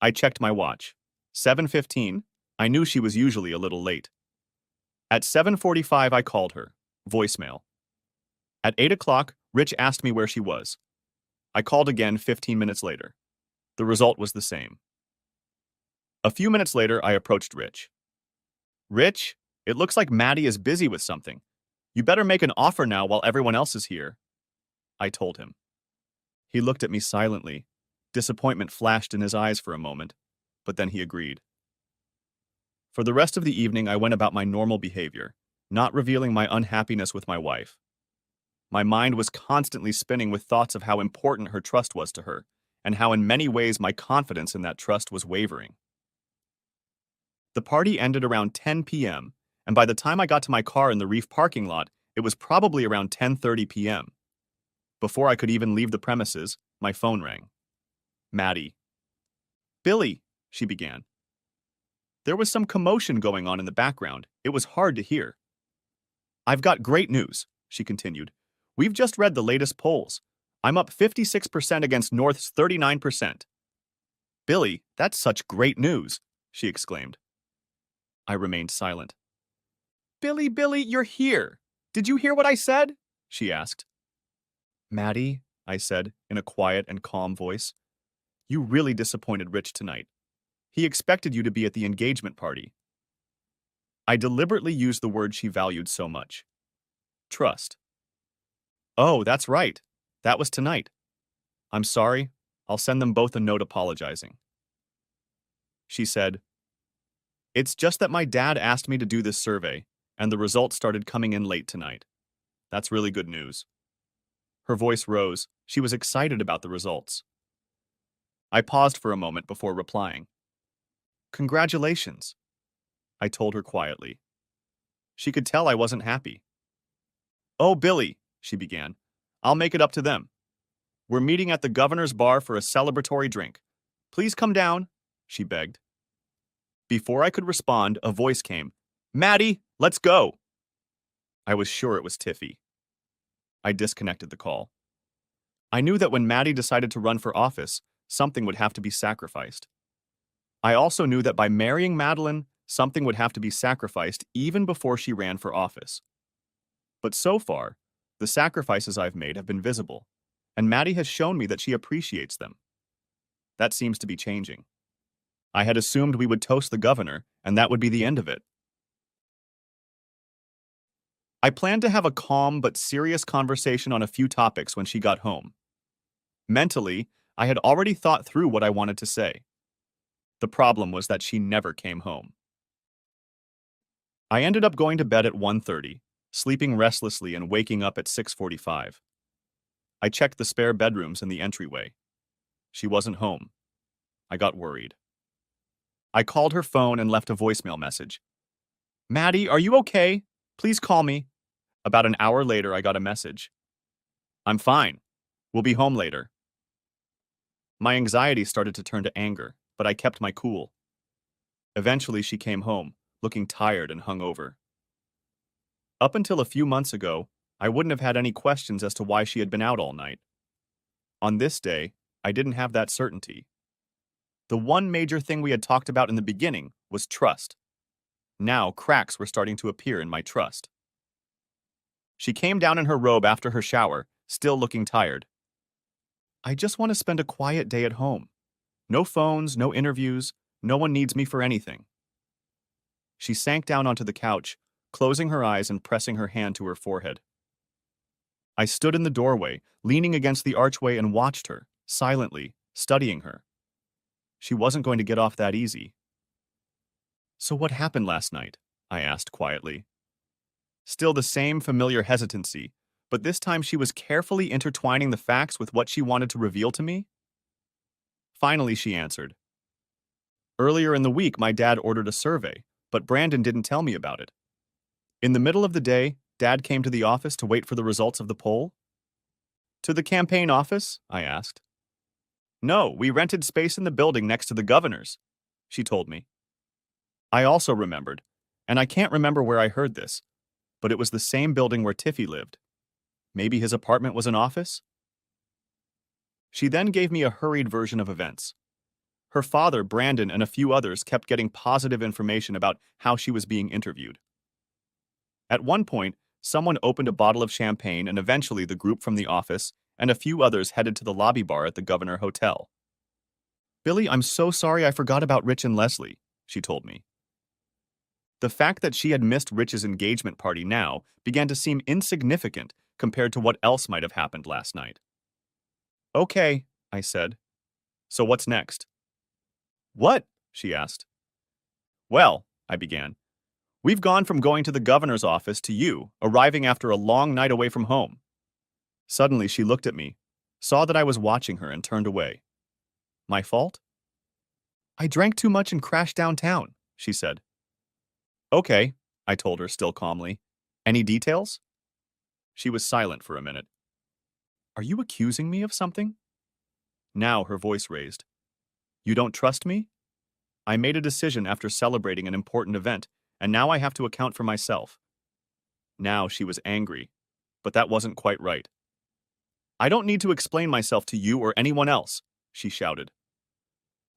I checked my watch. 7:15. I knew she was usually a little late. At 7:45, I called her. Voicemail. At 8 o'clock, Rich asked me where she was. I called again 15 minutes later. The result was the same. A few minutes later, I approached Rich. Rich, it looks like Maddie is busy with something. You better make an offer now while everyone else is here, I told him. He looked at me silently. Disappointment flashed in his eyes for a moment, but then he agreed. For the rest of the evening, I went about my normal behavior, not revealing my unhappiness with my wife. My mind was constantly spinning with thoughts of how important her trust was to her, and how in many ways my confidence in that trust was wavering. The party ended around 10 p.m., and by the time I got to my car in the Reef parking lot, it was probably around 10:30 p.m. Before I could even leave the premises, my phone rang. Maddie. Billy, she began. There was some commotion going on in the background. It was hard to hear. I've got great news, she continued. We've just read the latest polls. I'm up 56% against North's 39%. Billy, that's such great news, she exclaimed. I remained silent. Billy, you're here. Did you hear what I said? She asked. Maddie, I said in a quiet and calm voice, you really disappointed Rich tonight. He expected you to be at the engagement party. I deliberately used the word she valued so much. Trust. Oh, that's right. That was tonight. I'm sorry. I'll send them both a note apologizing. She said, It's just that my dad asked me to do this survey, and the results started coming in late tonight. That's really good news. Her voice rose. She was excited about the results. I paused for a moment before replying. Congratulations, I told her quietly. She could tell I wasn't happy. Oh, Billy, she began. I'll make it up to them. We're meeting at the governor's bar for a celebratory drink. Please come down, she begged. Before I could respond, a voice came. Maddie, let's go. I was sure it was Tiffy. I disconnected the call. I knew that when Maddie decided to run for office, something would have to be sacrificed. I also knew that by marrying Madeline, something would have to be sacrificed even before she ran for office. But so far, the sacrifices I've made have been visible, and Maddie has shown me that she appreciates them. That seems to be changing. I had assumed we would toast the governor, and that would be the end of it. I planned to have a calm but serious conversation on a few topics when she got home. Mentally, I had already thought through what I wanted to say. The problem was that she never came home. I ended up going to bed at 1:30, sleeping restlessly and waking up at 6:45. I checked the spare bedrooms in the entryway. She wasn't home. I got worried. I called her phone and left a voicemail message. Maddie, are you okay? Please call me. About an hour later, I got a message. I'm fine. We'll be home later. My anxiety started to turn to anger, but I kept my cool. Eventually, she came home, looking tired and hungover. Up until a few months ago, I wouldn't have had any questions as to why she had been out all night. On this day, I didn't have that certainty. The one major thing we had talked about in the beginning was trust. Now, cracks were starting to appear in my trust. She came down in her robe after her shower, still looking tired. I just want to spend a quiet day at home. No phones, no interviews, no one needs me for anything. She sank down onto the couch, closing her eyes and pressing her hand to her forehead. I stood in the doorway, leaning against the archway and watched her, silently, studying her. She wasn't going to get off that easy. So what happened last night? I asked quietly. Still the same familiar hesitancy, but this time she was carefully intertwining the facts with what she wanted to reveal to me. Finally, she answered. Earlier in the week, my dad ordered a survey, but Brandon didn't tell me about it. In the middle of the day, Dad came to the office to wait for the results of the poll. To the campaign office? I asked. No, we rented space in the building next to the governor's, she told me. I also remembered, and I can't remember where I heard this, but it was the same building where Tiffy lived. Maybe his apartment was an office? She then gave me a hurried version of events. Her father, Brandon, and a few others kept getting positive information about how she was being interviewed. At one point, someone opened a bottle of champagne, and eventually the group from the office and a few others headed to the lobby bar at the Governor Hotel. "Billy, I'm so sorry I forgot about Rich and Leslie," she told me. The fact that she had missed Rich's engagement party now began to seem insignificant compared to what else might have happened last night. "Okay," I said. "So what's next?" "What?" she asked. "Well," I began, "we've gone from going to the governor's office to you, arriving after a long night away from home." Suddenly she looked at me, saw that I was watching her, and turned away. "My fault?" "I drank too much and crashed downtown," she said. "Okay," I told her, still calmly. "Any details?" She was silent for a minute. "Are you accusing me of something?" Now her voice raised. "You don't trust me? I made a decision after celebrating an important event, and now I have to account for myself." Now she was angry, but that wasn't quite right. "I don't need to explain myself to you or anyone else," she shouted.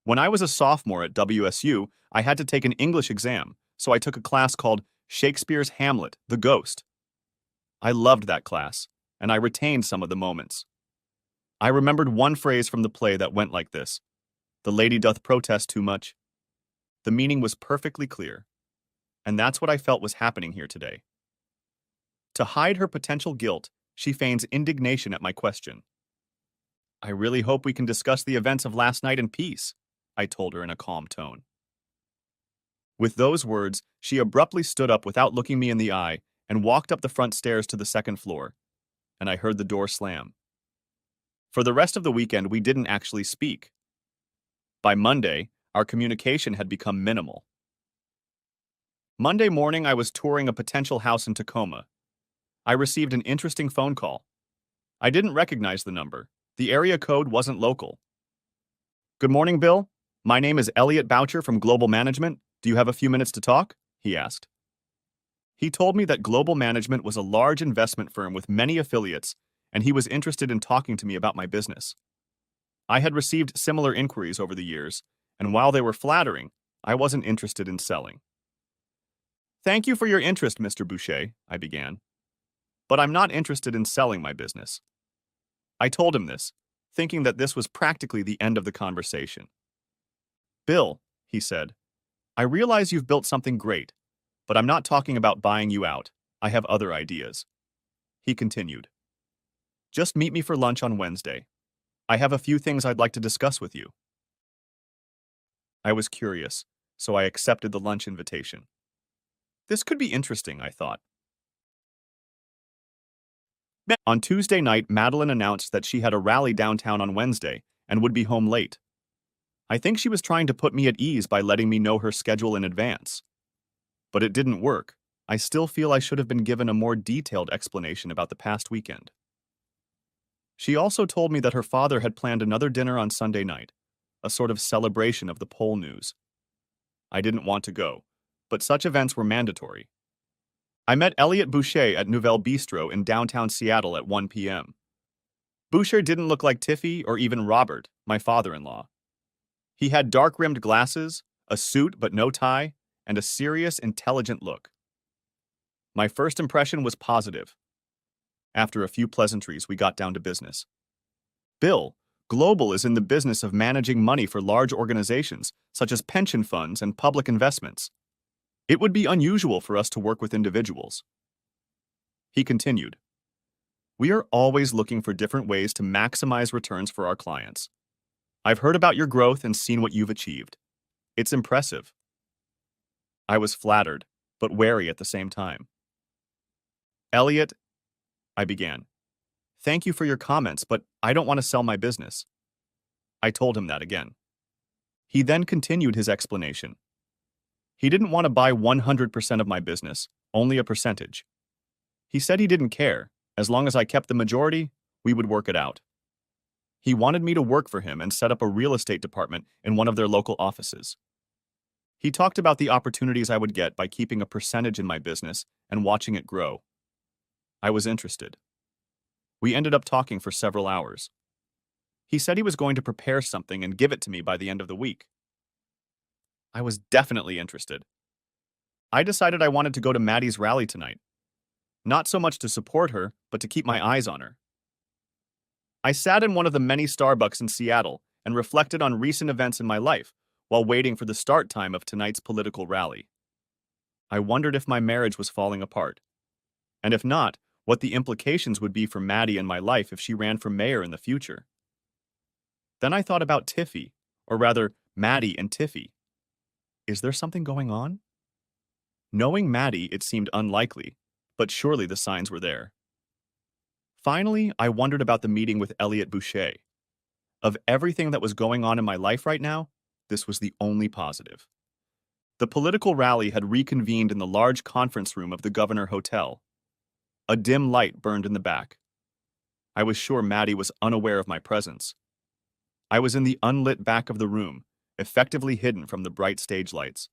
"When I was a sophomore at WSU, I had to take an English exam, so I took a class called Shakespeare's Hamlet, the Ghost. I loved that class, and I retained some of the moments. I remembered one phrase from the play that went like this: 'The lady doth protest too much.' The meaning was perfectly clear, and that's what I felt was happening here today." To hide her potential guilt, she feigns indignation at my question. "I really hope we can discuss the events of last night in peace," I told her in a calm tone. With those words, she abruptly stood up without looking me in the eye and walked up the front stairs to the second floor, and I heard the door slam. For the rest of the weekend, we didn't actually speak. By Monday, our communication had become minimal. Monday morning, I was touring a potential house in Tacoma. I received an interesting phone call. I didn't recognize the number. The area code wasn't local. "Good morning, Bill. My name is Elliot Boucher from Global Management. Do you have a few minutes to talk?" he asked. He told me that Global Management was a large investment firm with many affiliates, and he was interested in talking to me about my business. I had received similar inquiries over the years, and while they were flattering, I wasn't interested in selling. "Thank you for your interest, Mr. Boucher," I began. "But I'm not interested in selling my business." I told him this, thinking that this was practically the end of the conversation. "Bill," he said, "I realize you've built something great, but I'm not talking about buying you out. I have other ideas." He continued, "Just meet me for lunch on Wednesday. I have a few things I'd like to discuss with you." I was curious, so I accepted the lunch invitation. This could be interesting, I thought. On Tuesday night, Madeline announced that she had a rally downtown on Wednesday and would be home late. I think she was trying to put me at ease by letting me know her schedule in advance. But it didn't work. I still feel I should have been given a more detailed explanation about the past weekend. She also told me that her father had planned another dinner on Sunday night, a sort of celebration of the poll news. I didn't want to go, but such events were mandatory. I met Elliot Boucher at Nouvelle Bistro in downtown Seattle at 1 p.m. Boucher didn't look like Tiffy or even Robert, my father-in-law. He had dark-rimmed glasses, a suit but no tie, and a serious, intelligent look. My first impression was positive. After a few pleasantries, we got down to business. "Bill, Global is in the business of managing money for large organizations, such as pension funds and public investments. It would be unusual for us to work with individuals." He continued, "We are always looking for different ways to maximize returns for our clients. I've heard about your growth and seen what you've achieved. It's impressive." I was flattered, but wary at the same time. "Elliot," I began, "thank you for your comments, but I don't want to sell my business." I told him that again. He then continued his explanation. He didn't want to buy 100% of my business, only a percentage. He said he didn't care. As long as I kept the majority, we would work it out. He wanted me to work for him and set up a real estate department in one of their local offices. He talked about the opportunities I would get by keeping a percentage in my business and watching it grow. I was interested. We ended up talking for several hours. He said he was going to prepare something and give it to me by the end of the week. I was definitely interested. I decided I wanted to go to Maddie's rally tonight, not so much to support her, but to keep my eyes on her. I sat in one of the many Starbucks in Seattle and reflected on recent events in my life while waiting for the start time of tonight's political rally. I wondered if my marriage was falling apart, and if not, what the implications would be for Maddie and my life if she ran for mayor in the future. Then I thought about Tiffy, or rather, Maddie and Tiffy. Is there something going on? Knowing Maddie, it seemed unlikely, but surely the signs were there. Finally, I wondered about the meeting with Elliot Boucher. Of everything that was going on in my life right now, this was the only positive. The political rally had reconvened in the large conference room of the Governor Hotel. A dim light burned in the back. I was sure Maddie was unaware of my presence. I was in the unlit back of the room, effectively hidden from the bright stage lights.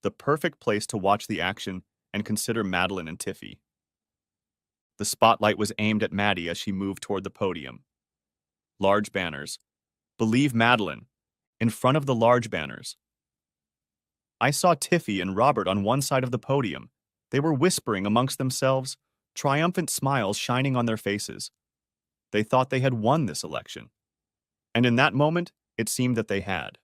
The perfect place to watch the action and consider Madeline and Tiffy. The spotlight was aimed at Maddie as she moved toward the podium. Large banners. Believe Madeline. In front of the large banners. I saw Tiffy and Robert on one side of the podium. They were whispering amongst themselves, triumphant smiles shining on their faces. They thought they had won this election. And in that moment, it seemed that they had.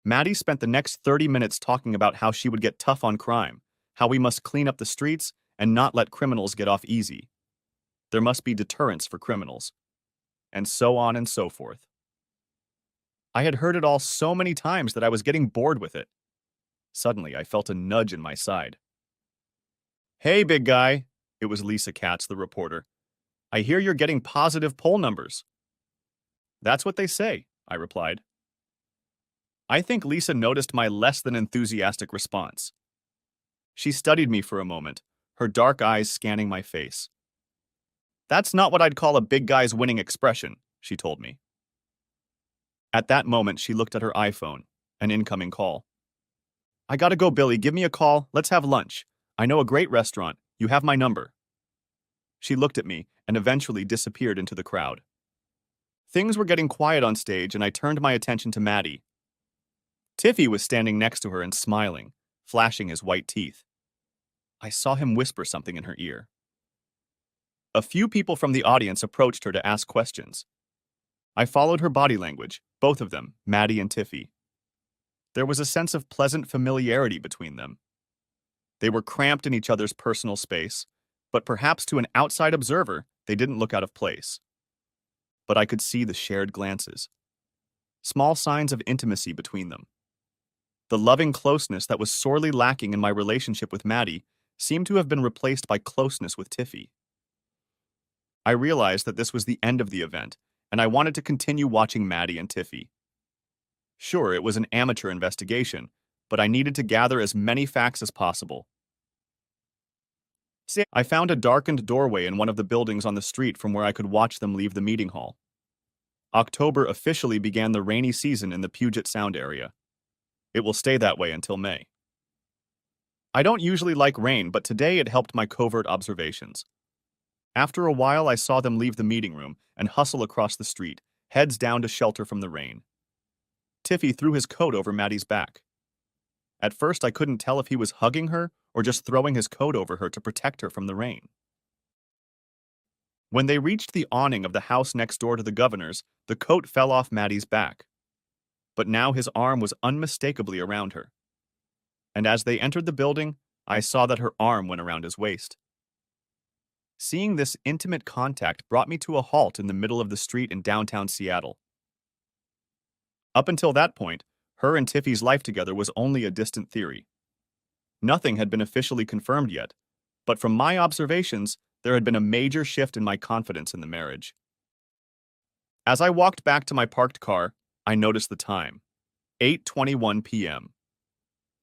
Maddie spent the next 30 minutes talking about how she would get tough on crime, how we must clean up the streets and not let criminals get off easy. There must be deterrence for criminals. And so on and so forth. I had heard it all so many times that I was getting bored with it. Suddenly, I felt a nudge in my side. "Hey, big guy," it was Lisa Katz, the reporter. "I hear you're getting positive poll numbers." "That's what they say," I replied. I think Lisa noticed my less than enthusiastic response. She studied me for a moment, her dark eyes scanning my face. "That's not what I'd call a big guy's winning expression," she told me. At that moment, she looked at her iPhone, an incoming call. "I gotta go, Billy. Give me a call. Let's have lunch. I know a great restaurant. You have my number." She looked at me and eventually disappeared into the crowd. Things were getting quiet on stage, and I turned my attention to Maddie. Tiffy was standing next to her and smiling, flashing his white teeth. I saw him whisper something in her ear. A few people from the audience approached her to ask questions. I followed her body language, both of them, Maddie and Tiffy. There was a sense of pleasant familiarity between them. They were cramped in each other's personal space, but perhaps to an outside observer, they didn't look out of place. But I could see the shared glances. Small signs of intimacy between them. The loving closeness that was sorely lacking in my relationship with Maddie seemed to have been replaced by closeness with Tiffy. I realized that this was the end of the event, and I wanted to continue watching Maddie and Tiffy. Sure, it was an amateur investigation, but I needed to gather as many facts as possible. I found a darkened doorway in one of the buildings on the street from where I could watch them leave the meeting hall. October officially began the rainy season in the Puget Sound area. It will stay that way until May. I don't usually like rain, but today it helped my covert observations. After a while, I saw them leave the meeting room and hustle across the street, heads down to shelter from the rain. Tiffy threw his coat over Maddie's back. At first, I couldn't tell if he was hugging her or just throwing his coat over her to protect her from the rain. When they reached the awning of the house next door to the governor's, the coat fell off Maddie's back. But now his arm was unmistakably around her. And as they entered the building, I saw that her arm went around his waist. Seeing this intimate contact brought me to a halt in the middle of the street in downtown Seattle. Up until that point, her and Tiffy's life together was only a distant theory. Nothing had been officially confirmed yet, but from my observations, there had been a major shift in my confidence in the marriage. As I walked back to my parked car, I noticed the time, 8:21 p.m.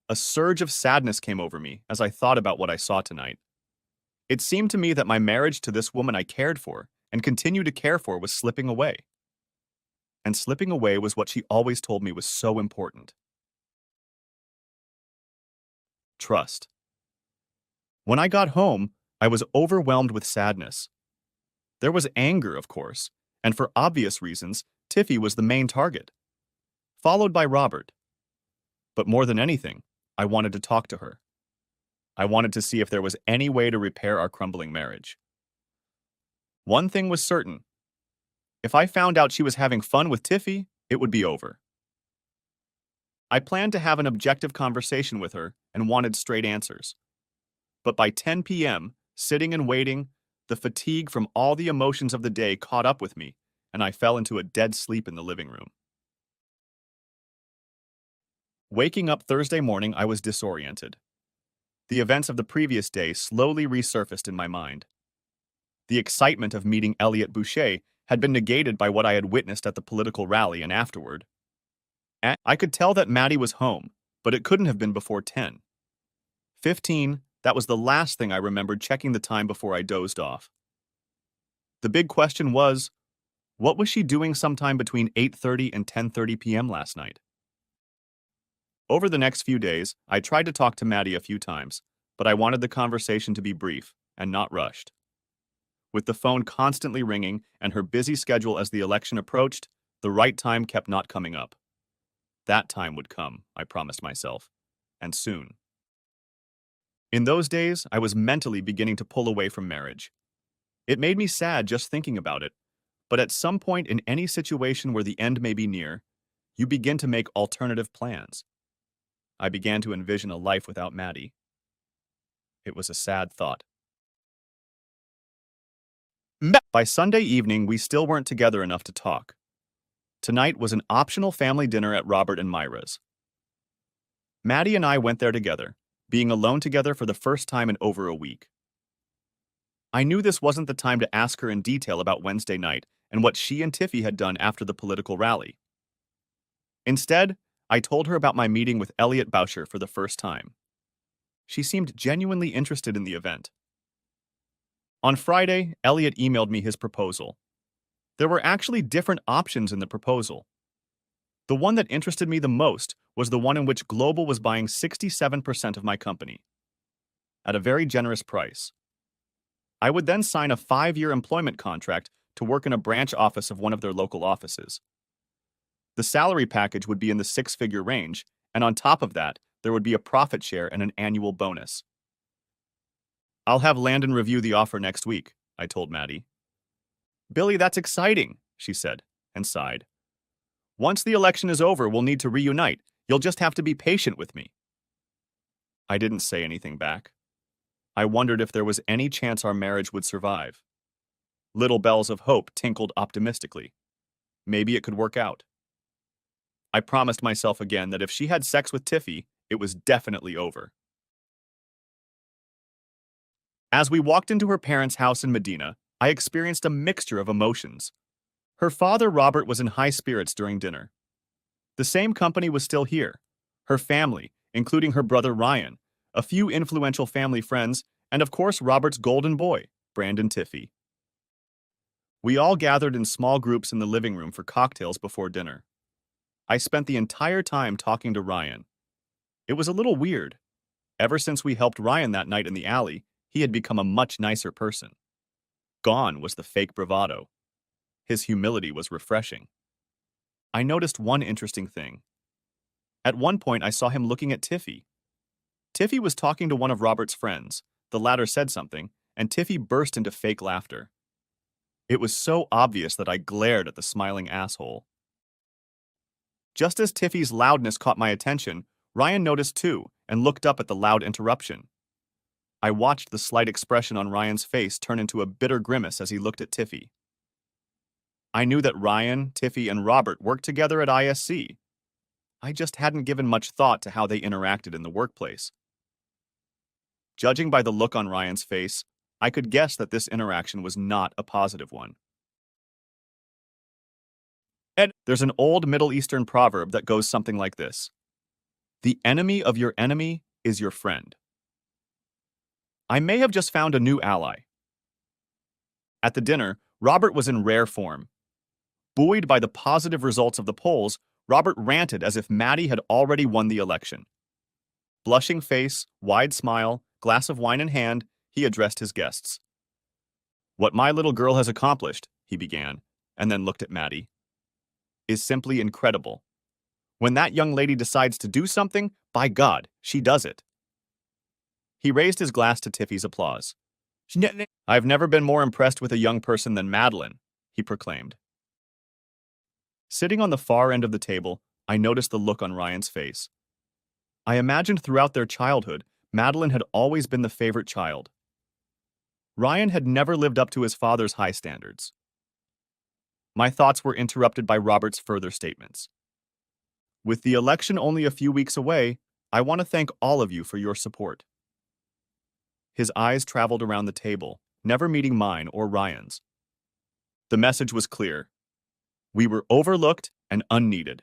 A surge of sadness came over me as I thought about what I saw tonight. It seemed to me that my marriage to this woman I cared for and continue to care for was slipping away. And slipping away was what she always told me was so important. Trust. When I got home, I was overwhelmed with sadness. There was anger, of course, and for obvious reasons, Tiffy was the main target, followed by Robert. But more than anything, I wanted to talk to her. I wanted to see if there was any way to repair our crumbling marriage. One thing was certain. If I found out she was having fun with Tiffy, it would be over. I planned to have an objective conversation with her and wanted straight answers. But by 10 p.m., sitting and waiting, the fatigue from all the emotions of the day caught up with me, and I fell into a dead sleep in the living room. Waking up Thursday morning, I was disoriented. The events of the previous day slowly resurfaced in my mind. The excitement of meeting Elliot Boucher had been negated by what I had witnessed at the political rally and afterward. I could tell that Maddie was home, but it couldn't have been before 10. 15, that was the last thing I remembered checking the time before I dozed off. The big question was, what was she doing sometime between 8:30 and 10:30 p.m. last night? Over the next few days, I tried to talk to Maddie a few times, but I wanted the conversation to be brief and not rushed. With the phone constantly ringing and her busy schedule as the election approached, the right time kept not coming up. That time would come, I promised myself, and soon. In those days, I was mentally beginning to pull away from marriage. It made me sad just thinking about it, but at some point in any situation where the end may be near, you begin to make alternative plans. I began to envision a life without Maddie. It was a sad thought. By Sunday evening, we still weren't together enough to talk. Tonight was an optional family dinner at Robert and Myra's. Maddie and I went there together, being alone together for the first time in over a week. I knew this wasn't the time to ask her in detail about Wednesday night and what she and Tiffy had done after the political rally. Instead, I told her about my meeting with Elliot Boucher for the first time. She seemed genuinely interested in the event. On Friday, Elliot emailed me his proposal. There were actually different options in the proposal. The one that interested me the most was the one in which Global was buying 67% of my company, at a very generous price. I would then sign a 5-year employment contract to work in a branch office of one of their local offices. The salary package would be in the 6-figure range, and on top of that, there would be a profit share and an annual bonus. I'll have Landon review the offer next week, I told Maddie. Billy, that's exciting, she said, and sighed. Once the election is over, we'll need to reunite. You'll just have to be patient with me. I didn't say anything back. I wondered if there was any chance our marriage would survive. Little bells of hope tinkled optimistically. Maybe it could work out. I promised myself again that if she had sex with Tiffy, it was definitely over. As we walked into her parents' house in Medina, I experienced a mixture of emotions. Her father, Robert, was in high spirits during dinner. The same company was still here. Her family, including her brother Ryan, a few influential family friends, and of course Robert's golden boy, Brandon Tiffy. We all gathered in small groups in the living room for cocktails before dinner. I spent the entire time talking to Ryan. It was a little weird. Ever since we helped Ryan that night in the alley, he had become a much nicer person. Gone was the fake bravado. His humility was refreshing. I noticed one interesting thing. At one point, I saw him looking at Tiffy. Tiffy was talking to one of Robert's friends. The latter said something, and Tiffy burst into fake laughter. It was so obvious that I glared at the smiling asshole. Just as Tiffy's loudness caught my attention, Ryan noticed too and looked up at the loud interruption. I watched the slight expression on Ryan's face turn into a bitter grimace as he looked at Tiffy. I knew that Ryan, Tiffy, and Robert worked together at ISC. I just hadn't given much thought to how they interacted in the workplace. Judging by the look on Ryan's face, I could guess that this interaction was not a positive one. There's an old Middle Eastern proverb that goes something like this: "The enemy of your enemy is your friend." I may have just found a new ally. At the dinner, Robert was in rare form. Buoyed by the positive results of the polls, Robert ranted as if Maddie had already won the election. Blushing face, wide smile, glass of wine in hand, he addressed his guests. "What my little girl has accomplished," he began, and then looked at Maddie, "is simply incredible. When that young lady decides to do something, by God, she does it. He raised his glass to Tiffy's applause. I've never been more impressed with a young person than Madeline, he proclaimed. Sitting on the far end of the table, I noticed the look on Ryan's face. I imagined throughout their childhood, Madeline had always been the favorite child. Ryan had never lived up to his father's high standards. My thoughts were interrupted by Robert's further statements. With the election only a few weeks away, I want to thank all of you for your support. His eyes traveled around the table, never meeting mine or Ryan's. The message was clear. We were overlooked and unneeded.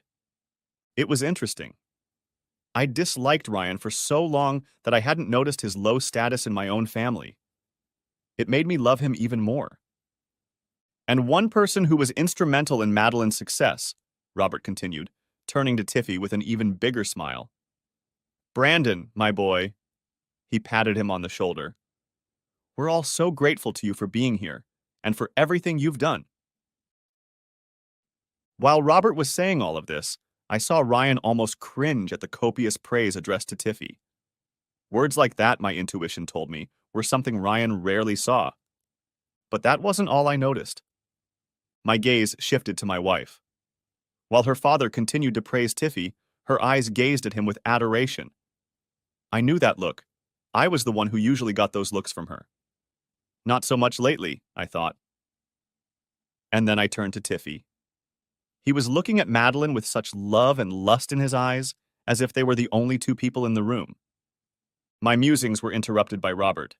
It was interesting. I disliked Ryan for so long that I hadn't noticed his low status in my own family. It made me love him even more. And one person who was instrumental in Madeline's success, Robert continued, turning to Tiffy with an even bigger smile. Brandon, my boy. He patted him on the shoulder. We're all so grateful to you for being here and for everything you've done. While Robert was saying all of this, I saw Ryan almost cringe at the copious praise addressed to Tiffy. Words like that, my intuition told me, were something Ryan rarely saw. But that wasn't all I noticed. My gaze shifted to my wife. While her father continued to praise Tiffy, her eyes gazed at him with adoration. I knew that look. I was the one who usually got those looks from her. Not so much lately, I thought. And then I turned to Tiffy. He was looking at Madeline with such love and lust in his eyes, as if they were the only two people in the room. My musings were interrupted by Robert.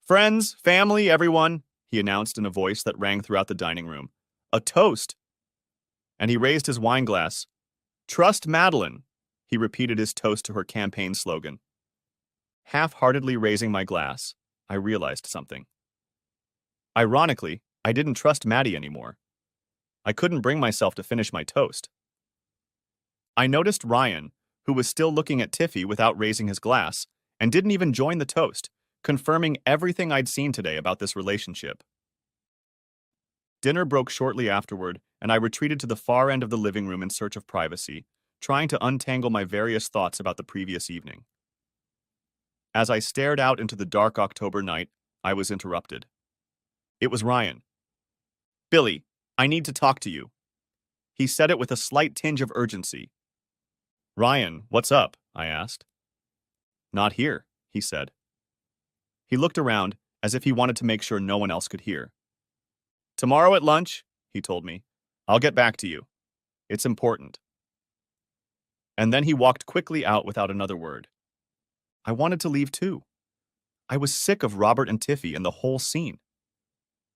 Friends, family, everyone, he announced in a voice that rang throughout the dining room. A toast! And he raised his wine glass. Trust Madeline, he repeated his toast to her campaign slogan. Half-heartedly raising my glass, I realized something. Ironically, I didn't trust Maddie anymore. I couldn't bring myself to finish my toast. I noticed Ryan, who was still looking at Tiffy without raising his glass, and didn't even join the toast, confirming everything I'd seen today about this relationship. Dinner broke shortly afterward, and I retreated to the far end of the living room in search of privacy, trying to untangle my various thoughts about the previous evening. As I stared out into the dark October night, I was interrupted. It was Ryan. Billy, I need to talk to you. He said it with a slight tinge of urgency. Ryan, what's up? I asked. Not here, he said. He looked around, as if he wanted to make sure no one else could hear. Tomorrow at lunch, he told me. I'll get back to you. It's important. And then he walked quickly out without another word. I wanted to leave too. I was sick of Robert and Tiffy and the whole scene.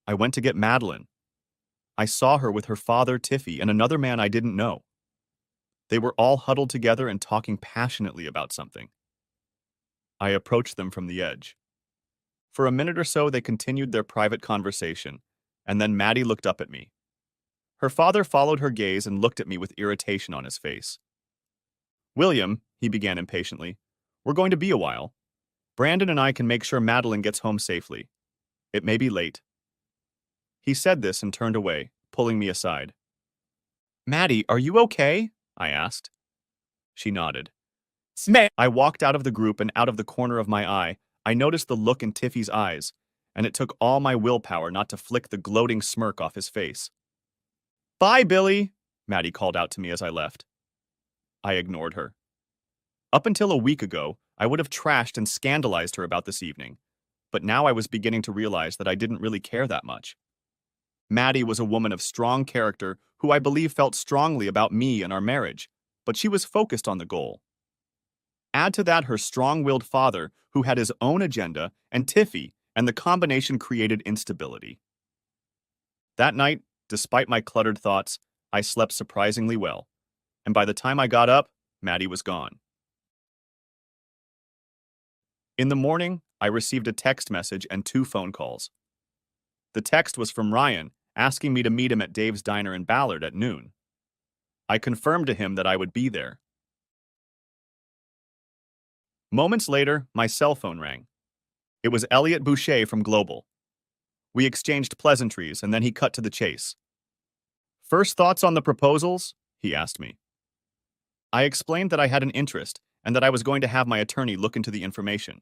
I went to get Madeline. I saw her with her father, Tiffy, and another man I didn't know. They were all huddled together and talking passionately about something. I approached them from the edge. For a minute or so, they continued their private conversation, and then Maddie looked up at me. Her father followed her gaze and looked at me with irritation on his face. William, he began impatiently, we're going to be a while. Brandon and I can make sure Madeline gets home safely. It may be late. He said this and turned away, pulling me aside. Maddie, are you okay? I asked. She nodded. I walked out of the group, and out of the corner of my eye, I noticed the look in Tiffy's eyes, and it took all my willpower not to flick the gloating smirk off his face. Bye, Billy, Maddie called out to me as I left. I ignored her. Up until a week ago, I would have trashed and scandalized her about this evening, but now I was beginning to realize that I didn't really care that much. Maddie was a woman of strong character who I believe felt strongly about me and our marriage, but she was focused on the goal. Add to that her strong-willed father, who had his own agenda, and Tiffy, and the combination created instability. That night, despite my cluttered thoughts, I slept surprisingly well, and by the time I got up, Maddie was gone. In the morning, I received a text message and 2 phone calls. The text was from Ryan, asking me to meet him at Dave's Diner in Ballard at noon. I confirmed to him that I would be there. Moments later, my cell phone rang. It was Elliot Boucher from Global. We exchanged pleasantries, and then he cut to the chase. First thoughts on the proposals? He asked me. I explained that I had an interest and that I was going to have my attorney look into the information.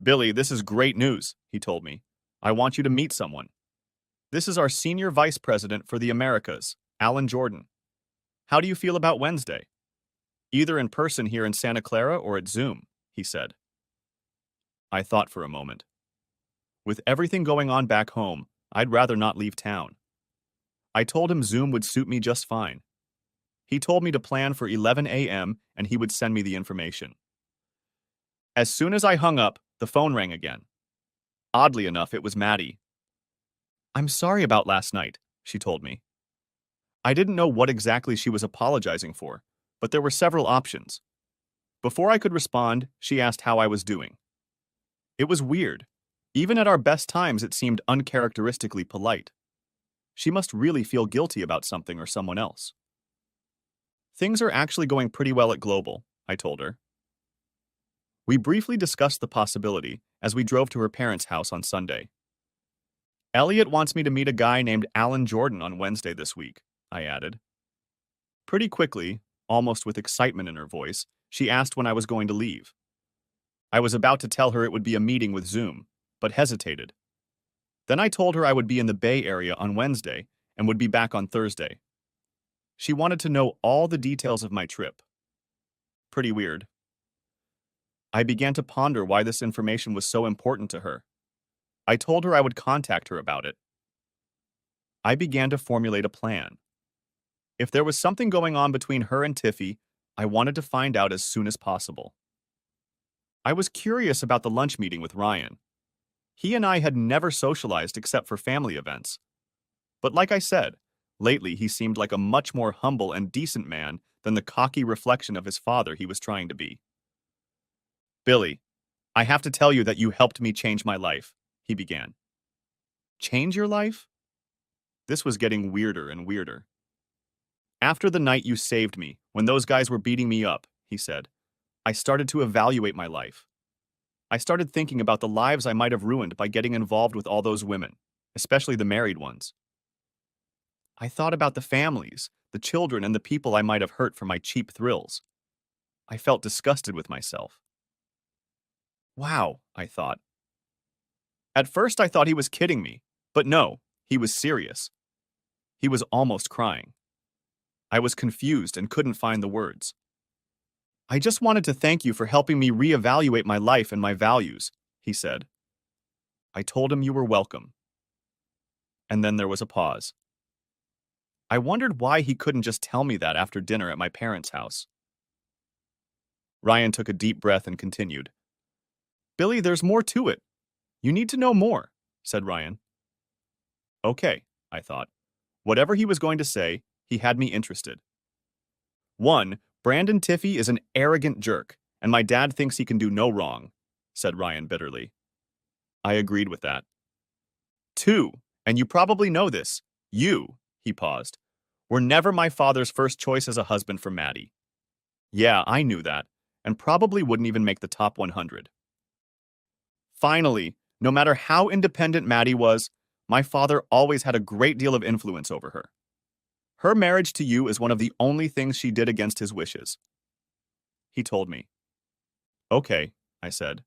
Billy, this is great news, he told me. I want you to meet someone. This is our senior vice president for the Americas, Alan Jordan. How do you feel about Wednesday? Either in person here in Santa Clara or at Zoom, he said. I thought for a moment. With everything going on back home, I'd rather not leave town. I told him Zoom would suit me just fine. He told me to plan for 11 a.m. and he would send me the information. As soon as I hung up, the phone rang again. Oddly enough, it was Maddie. I'm sorry about last night, she told me. I didn't know what exactly she was apologizing for, but there were several options. Before I could respond, she asked how I was doing. It was weird. Even at our best times, it seemed uncharacteristically polite. She must really feel guilty about something or someone else. Things are actually going pretty well at Global, I told her. We briefly discussed the possibility as we drove to her parents' house on Sunday. Elliot wants me to meet a guy named Alan Jordan on Wednesday this week, I added. Pretty quickly, almost with excitement in her voice, she asked when I was going to leave. I was about to tell her it would be a meeting with Zoom, but hesitated. Then I told her I would be in the Bay Area on Wednesday and would be back on Thursday. She wanted to know all the details of my trip. Pretty weird. I began to ponder why this information was so important to her. I told her I would contact her about it. I began to formulate a plan. If there was something going on between her and Tiffy, I wanted to find out as soon as possible. I was curious about the lunch meeting with Ryan. He and I had never socialized except for family events. But like I said, lately he seemed like a much more humble and decent man than the cocky reflection of his father he was trying to be. Billy, I have to tell you that you helped me change my life, he began. Change your life? This was getting weirder and weirder. After the night you saved me, when those guys were beating me up, he said, I started to evaluate my life. I started thinking about the lives I might have ruined by getting involved with all those women, especially the married ones. I thought about the families, the children, and the people I might have hurt for my cheap thrills. I felt disgusted with myself. Wow, I thought. At first I thought he was kidding me, but no, he was serious. He was almost crying. I was confused and couldn't find the words. I just wanted to thank you for helping me reevaluate my life and my values, he said. I told him you were welcome. And then there was a pause. I wondered why he couldn't just tell me that after dinner at my parents' house. Ryan took a deep breath and continued. Billy, there's more to it. You need to know more, said Ryan. Okay, I thought. Whatever he was going to say, he had me interested. 1. Brandon Tiffy is an arrogant jerk, and my dad thinks he can do no wrong, said Ryan bitterly. I agreed with that. 2. And you probably know this. You, he paused, were never my father's first choice as a husband for Maddie. Yeah, I knew that, and probably wouldn't even make the top 100. Finally, no matter how independent Maddie was, my father always had a great deal of influence over her. Her marriage to you is one of the only things she did against his wishes. He told me. Okay, I said.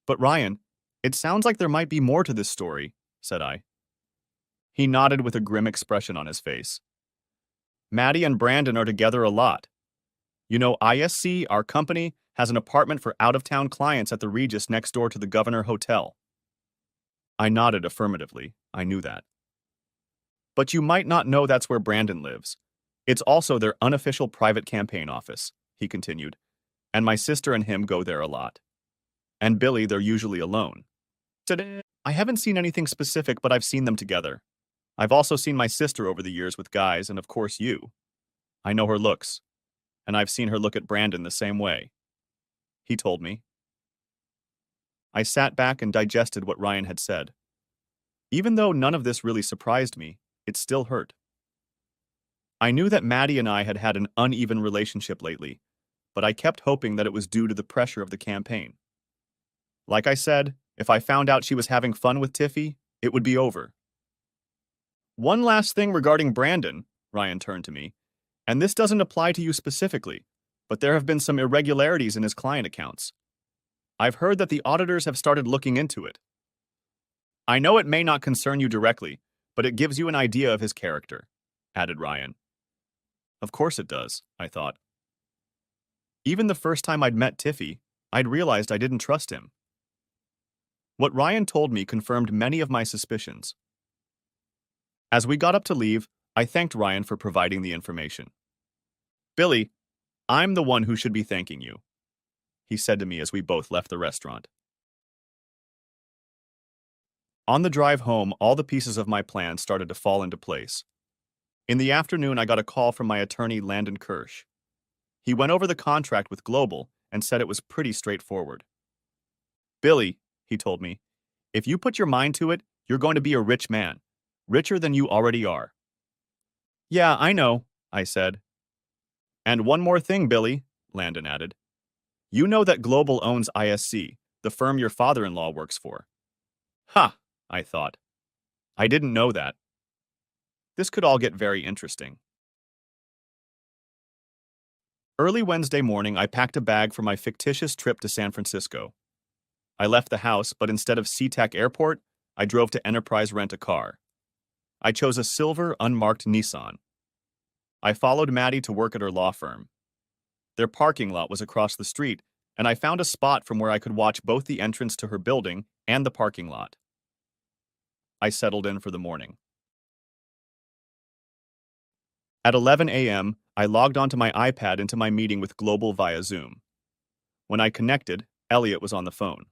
But Ryan, it sounds like there might be more to this story, said I. He nodded with a grim expression on his face. Maddie and Brandon are together a lot. You know, ISC, our company, has an apartment for out-of-town clients at the Regis next door to the Governor Hotel. I nodded affirmatively. I knew that. But you might not know that's where Brandon lives. It's also their unofficial private campaign office, he continued, and my sister and him go there a lot. And Billy, they're usually alone. I haven't seen anything specific, but I've seen them together. I've also seen my sister over the years with guys, and of course you. I know her looks, and I've seen her look at Brandon the same way. He told me. I sat back and digested what Ryan had said. Even though none of this really surprised me, it still hurt. I knew that Maddie and I had had an uneven relationship lately, but I kept hoping that it was due to the pressure of the campaign. Like I said, if I found out she was having fun with Tiffy, it would be over. One last thing regarding Brandon, Ryan turned to me. And this doesn't apply to you specifically, but there have been some irregularities in his client accounts. I've heard that the auditors have started looking into it. I know it may not concern you directly, but it gives you an idea of his character, added Ryan. Of course it does, I thought. Even the first time I'd met Tiffy, I'd realized I didn't trust him. What Ryan told me confirmed many of my suspicions. As we got up to leave, I thanked Ryan for providing the information. Billy, I'm the one who should be thanking you, he said to me as we both left the restaurant. On the drive home, all the pieces of my plan started to fall into place. In the afternoon, I got a call from my attorney, Landon Kirsch. He went over the contract with Global and said it was pretty straightforward. Billy, he told me, if you put your mind to it, you're going to be a rich man, richer than you already are. Yeah, I know, I said. And one more thing, Billy, Landon added. You know that Global owns ISC, the firm your father-in-law works for. Ha, I thought. I didn't know that. This could all get very interesting. Early Wednesday morning, I packed a bag for my fictitious trip to San Francisco. I left the house, but instead of SeaTac Airport, I drove to Enterprise Rent-A-Car. I chose a silver, unmarked Nissan. I followed Maddie to work at her law firm. Their parking lot was across the street, and I found a spot from where I could watch both the entrance to her building and the parking lot. I settled in for the morning. At 11 a.m., I logged onto my iPad into my meeting with Global via Zoom. When I connected, Elliot was on the phone.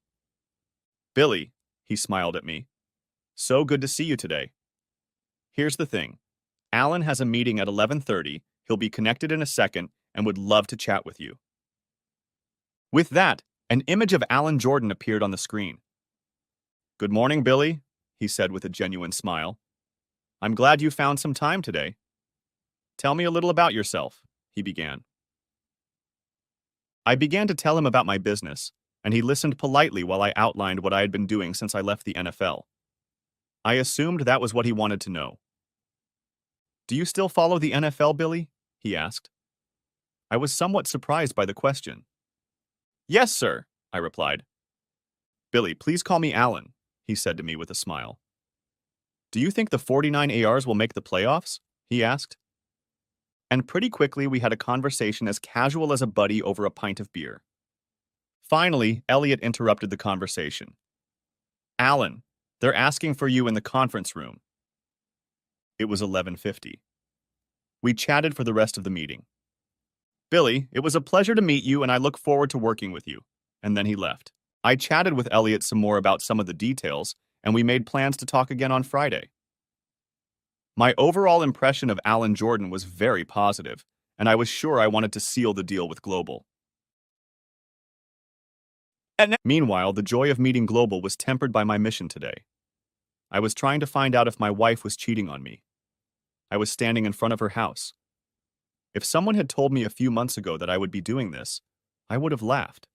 Billy, he smiled at me. So good to see you today. Here's the thing. Alan has a meeting at 11:30, he'll be connected in a second, and would love to chat with you. With that, an image of Alan Jordan appeared on the screen. Good morning, Billy, he said with a genuine smile. I'm glad you found some time today. Tell me a little about yourself, he began. I began to tell him about my business, and he listened politely while I outlined what I had been doing since I left the NFL. I assumed that was what he wanted to know. Do you still follow the NFL, Billy? He asked. I was somewhat surprised by the question. Yes, sir, I replied. Billy, please call me Alan, he said to me with a smile. Do you think the 49 ARs will make the playoffs? He asked. And pretty quickly we had a conversation as casual as a buddy over a pint of beer. Finally, Elliot interrupted the conversation. Alan, they're asking for you in the conference room. It was 11:50. We chatted for the rest of the meeting. Billy, it was a pleasure to meet you and I look forward to working with you. And then he left. I chatted with Elliot some more about some of the details, and we made plans to talk again on Friday. My overall impression of Alan Jordan was very positive, and I was sure I wanted to seal the deal with Global. Meanwhile, the joy of meeting Global was tempered by my mission today. I was trying to find out if my wife was cheating on me. I was standing in front of her house. If someone had told me a few months ago that I would be doing this, I would have laughed.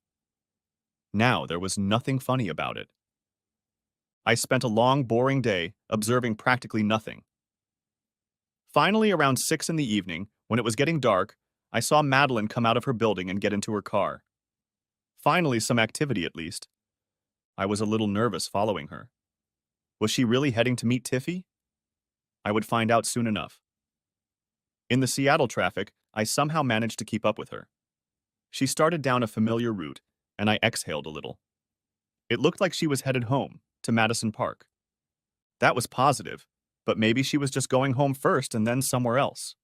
Now there was nothing funny about it. I spent a long, boring day observing practically nothing. Finally, around 6 in the evening, when it was getting dark, I saw Madeline come out of her building and get into her car. Finally, some activity at least. I was a little nervous following her. Was she really heading to meet Tiffy? I would find out soon enough. In the Seattle traffic, I somehow managed to keep up with her. She started down a familiar route, and I exhaled a little. It looked like she was headed home, to Madison Park. That was positive, but maybe she was just going home first and then somewhere else.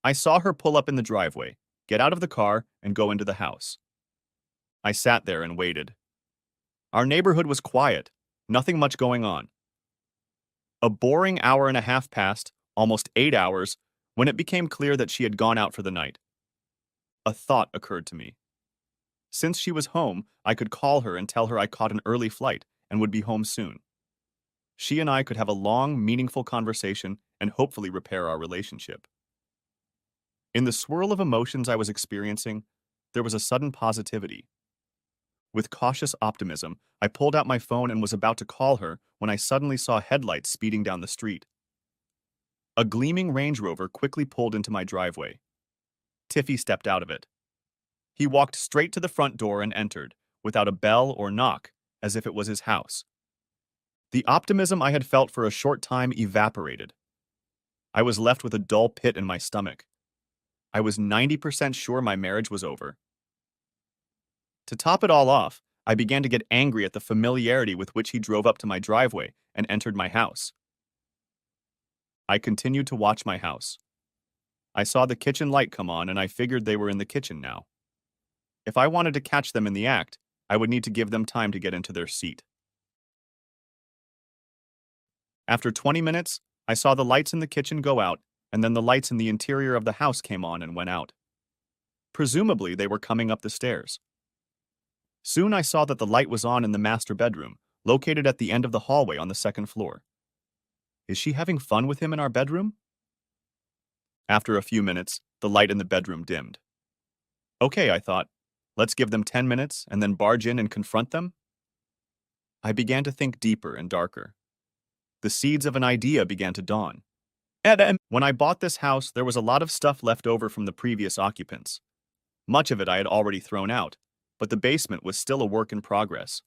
I saw her pull up in the driveway, get out of the car, and go into the house. I sat there and waited. Our neighborhood was quiet, nothing much going on. A boring hour and a half passed, almost 8 hours, when it became clear that she had gone out for the night. A thought occurred to me. Since she was home, I could call her and tell her I caught an early flight and would be home soon. She and I could have a long, meaningful conversation and hopefully repair our relationship. In the swirl of emotions I was experiencing, there was a sudden positivity. With cautious optimism, I pulled out my phone and was about to call her when I suddenly saw headlights speeding down the street. A gleaming Range Rover quickly pulled into my driveway. Tiffy stepped out of it. He walked straight to the front door and entered, without a bell or knock, as if it was his house. The optimism I had felt for a short time evaporated. I was left with a dull pit in my stomach. I was 90% sure my marriage was over. To top it all off, I began to get angry at the familiarity with which he drove up to my driveway and entered my house. I continued to watch my house. I saw the kitchen light come on and I figured they were in the kitchen now. If I wanted to catch them in the act, I would need to give them time to get into their seat. After 20 minutes, I saw the lights in the kitchen go out, and then the lights in the interior of the house came on and went out. Presumably, they were coming up the stairs. Soon I saw that the light was on in the master bedroom, located at the end of the hallway on the second floor. Is she having fun with him in our bedroom? After a few minutes, the light in the bedroom dimmed. Okay, I thought. Let's give them 10 minutes and then barge in and confront them? I began to think deeper and darker. The seeds of an idea began to dawn. When I bought this house, there was a lot of stuff left over from the previous occupants. Much of it I had already thrown out, but the basement was still a work in progress.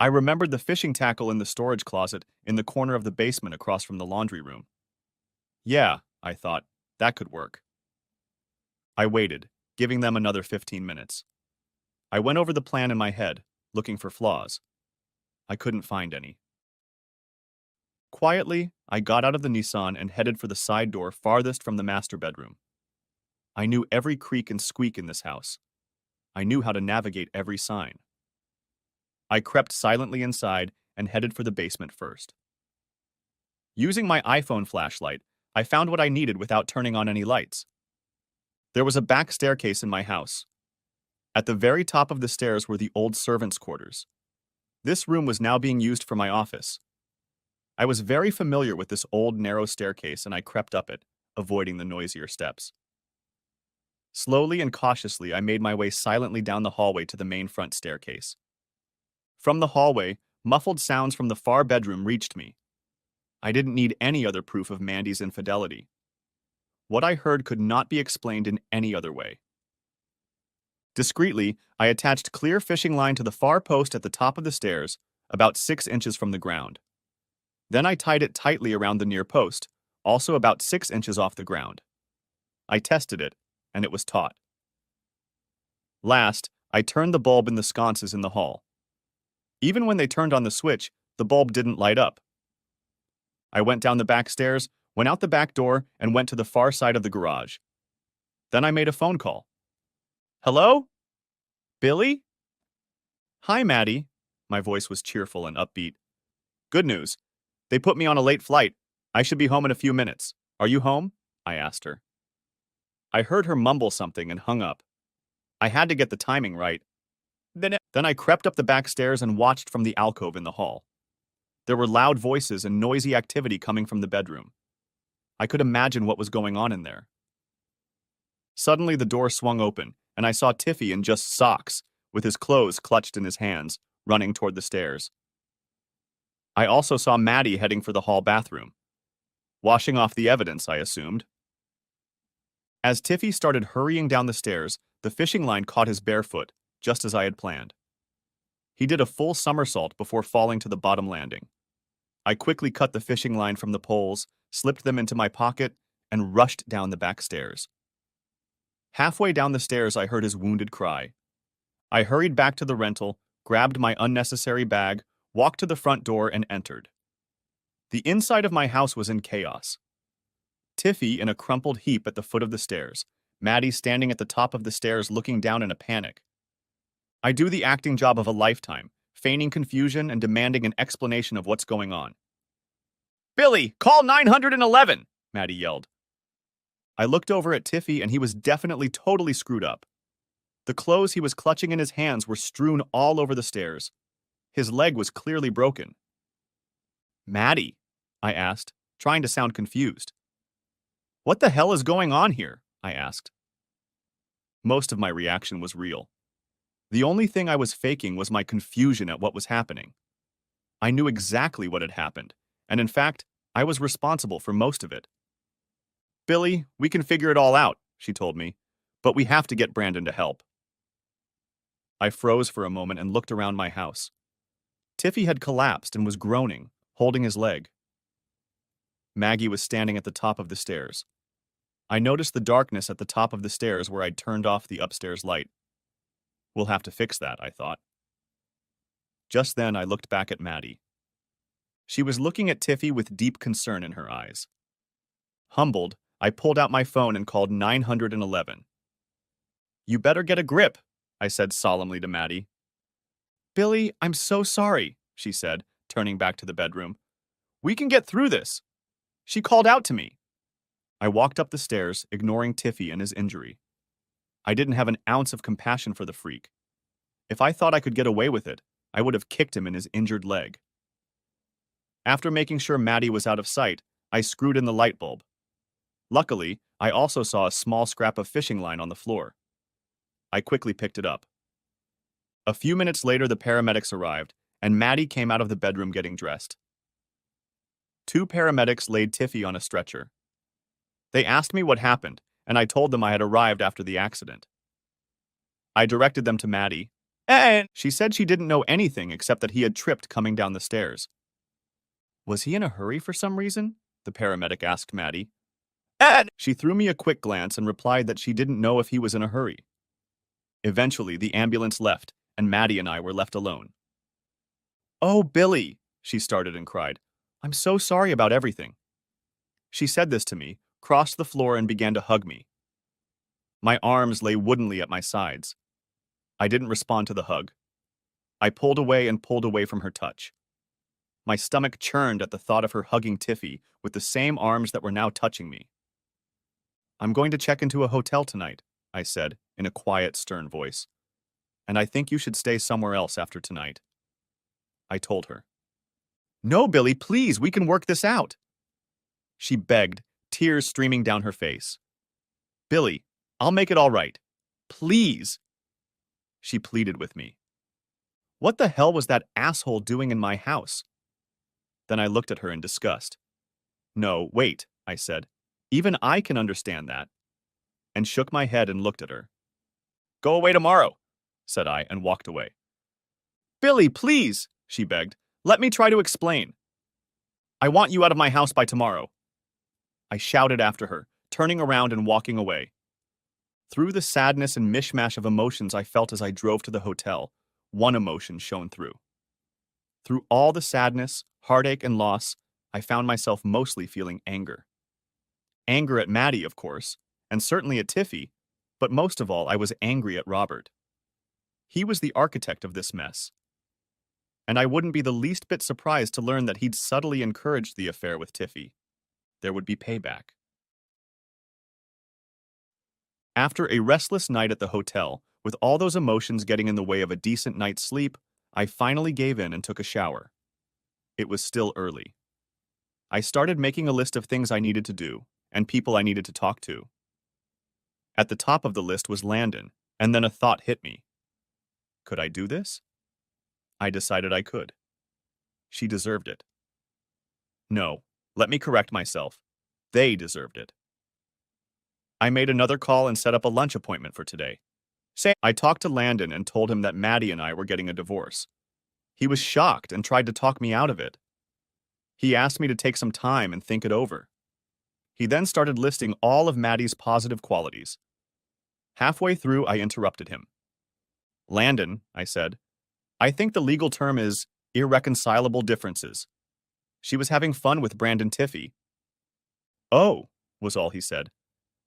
I remembered the fishing tackle in the storage closet in the corner of the basement across from the laundry room. Yeah, I thought, that could work. I waited, giving them another 15 minutes. I went over the plan in my head, looking for flaws. I couldn't find any. Quietly, I got out of the Nissan and headed for the side door farthest from the master bedroom. I knew every creak and squeak in this house. I knew how to navigate every sign. I crept silently inside and headed for the basement first. Using my iPhone flashlight, I found what I needed without turning on any lights. There was a back staircase in my house. At the very top of the stairs were the old servants' quarters. This room was now being used for my office. I was very familiar with this old, narrow staircase, and I crept up it, avoiding the noisier steps. Slowly and cautiously, I made my way silently down the hallway to the main front staircase. From the hallway, muffled sounds from the far bedroom reached me. I didn't need any other proof of Mandy's infidelity. What I heard could not be explained in any other way. Discreetly, I attached clear fishing line to the far post at the top of the stairs, about 6 inches from the ground. Then I tied it tightly around the near post, also about 6 inches off the ground. I tested it, and it was taut. Last, I turned the bulb in the sconces in the hall. Even when they turned on the switch, the bulb didn't light up. I went down the back stairs, went out the back door, and went to the far side of the garage. Then I made a phone call. Hello? Billy? Hi, Maddie. My voice was cheerful and upbeat. Good news. They put me on a late flight. I should be home in a few minutes. Are you home? I asked her. I heard her mumble something and hung up. I had to get the timing right. Then I crept up the back stairs and watched from the alcove in the hall. There were loud voices and noisy activity coming from the bedroom. I could imagine what was going on in there. Suddenly the door swung open, and I saw Tiffy in just socks, with his clothes clutched in his hands, running toward the stairs. I also saw Maddie heading for the hall bathroom. Washing off the evidence, I assumed. As Tiffy started hurrying down the stairs, the fishing line caught his bare foot, just as I had planned. He did a full somersault before falling to the bottom landing. I quickly cut the fishing line from the poles, slipped them into my pocket, and rushed down the back stairs. Halfway down the stairs, I heard his wounded cry. I hurried back to the rental, grabbed my unnecessary bag, walked to the front door, and entered. The inside of my house was in chaos. Tiffy in a crumpled heap at the foot of the stairs, Maddie standing at the top of the stairs looking down in a panic. I do the acting job of a lifetime, feigning confusion and demanding an explanation of what's going on. Billy, call 911, Maddie yelled. I looked over at Tiffy and he was definitely totally screwed up. The clothes he was clutching in his hands were strewn all over the stairs. His leg was clearly broken. Maddie, I asked, trying to sound confused. What the hell is going on here? I asked. Most of my reaction was real. The only thing I was faking was my confusion at what was happening. I knew exactly what had happened, and in fact, I was responsible for most of it. Billy, we can figure it all out, she told me, but we have to get Brandon to help. I froze for a moment and looked around my house. Tiffy had collapsed and was groaning, holding his leg. Maggie was standing at the top of the stairs. I noticed the darkness at the top of the stairs where I'd turned off the upstairs light. We'll have to fix that, I thought. Just then, I looked back at Maddie. She was looking at Tiffy with deep concern in her eyes. Humbled, I pulled out my phone and called 911. You better get a grip, I said solemnly to Maddie. Billy, I'm so sorry, she said, turning back to the bedroom. We can get through this. She called out to me. I walked up the stairs, ignoring Tiffy and his injury. I didn't have an ounce of compassion for the freak. If I thought I could get away with it, I would have kicked him in his injured leg. After making sure Maddie was out of sight, I screwed in the light bulb. Luckily, I also saw a small scrap of fishing line on the floor. I quickly picked it up. A few minutes later, the paramedics arrived, and Maddie came out of the bedroom getting dressed. 2 paramedics laid Tiffy on a stretcher. They asked me what happened, and I told them I had arrived after the accident. I directed them to Maddie, and she said she didn't know anything except that he had tripped coming down the stairs. Was he in a hurry for some reason? The paramedic asked Maddie. And she threw me a quick glance and replied that she didn't know if he was in a hurry. Eventually, the ambulance left, and Maddie and I were left alone. Oh, Billy, she started and cried. I'm so sorry about everything. She said this to me, crossed the floor, and began to hug me. My arms lay woodenly at my sides. I didn't respond to the hug. I pulled away from her touch. My stomach churned at the thought of her hugging Tiffy with the same arms that were now touching me. I'm going to check into a hotel tonight, I said in a quiet, stern voice. And I think you should stay somewhere else after tonight. I told her. No, Billy, please, we can work this out. She begged, tears streaming down her face. Billy, I'll make it all right. Please. She pleaded with me. What the hell was that asshole doing in my house? Then I looked at her in disgust. No, wait, I said. Even I can understand that. And shook my head and looked at her. Go away tomorrow, said I, and walked away. Billy, please, she begged. Let me try to explain. I want you out of my house by tomorrow. I shouted after her, turning around and walking away. Through the sadness and mishmash of emotions I felt as I drove to the hotel, one emotion shone through. Through all the sadness, heartache, and loss, I found myself mostly feeling anger. Anger at Maddie, of course, and certainly at Tiffy, but most of all, I was angry at Robert. He was the architect of this mess. And I wouldn't be the least bit surprised to learn that he'd subtly encouraged the affair with Tiffy. There would be payback. After a restless night at the hotel, with all those emotions getting in the way of a decent night's sleep, I finally gave in and took a shower. It was still early. I started making a list of things I needed to do, and people I needed to talk to. At the top of the list was Landon, and then a thought hit me. Could I do this? I decided I could. She deserved it. No, let me correct myself. They deserved it. I made another call and set up a lunch appointment for today. I talked to Landon and told him that Maddie and I were getting a divorce. He was shocked and tried to talk me out of it. He asked me to take some time and think it over. He then started listing all of Maddie's positive qualities. Halfway through, I interrupted him. Landon, I said, I think the legal term is irreconcilable differences. She was having fun with Brandon Tiffy. Oh, was all he said.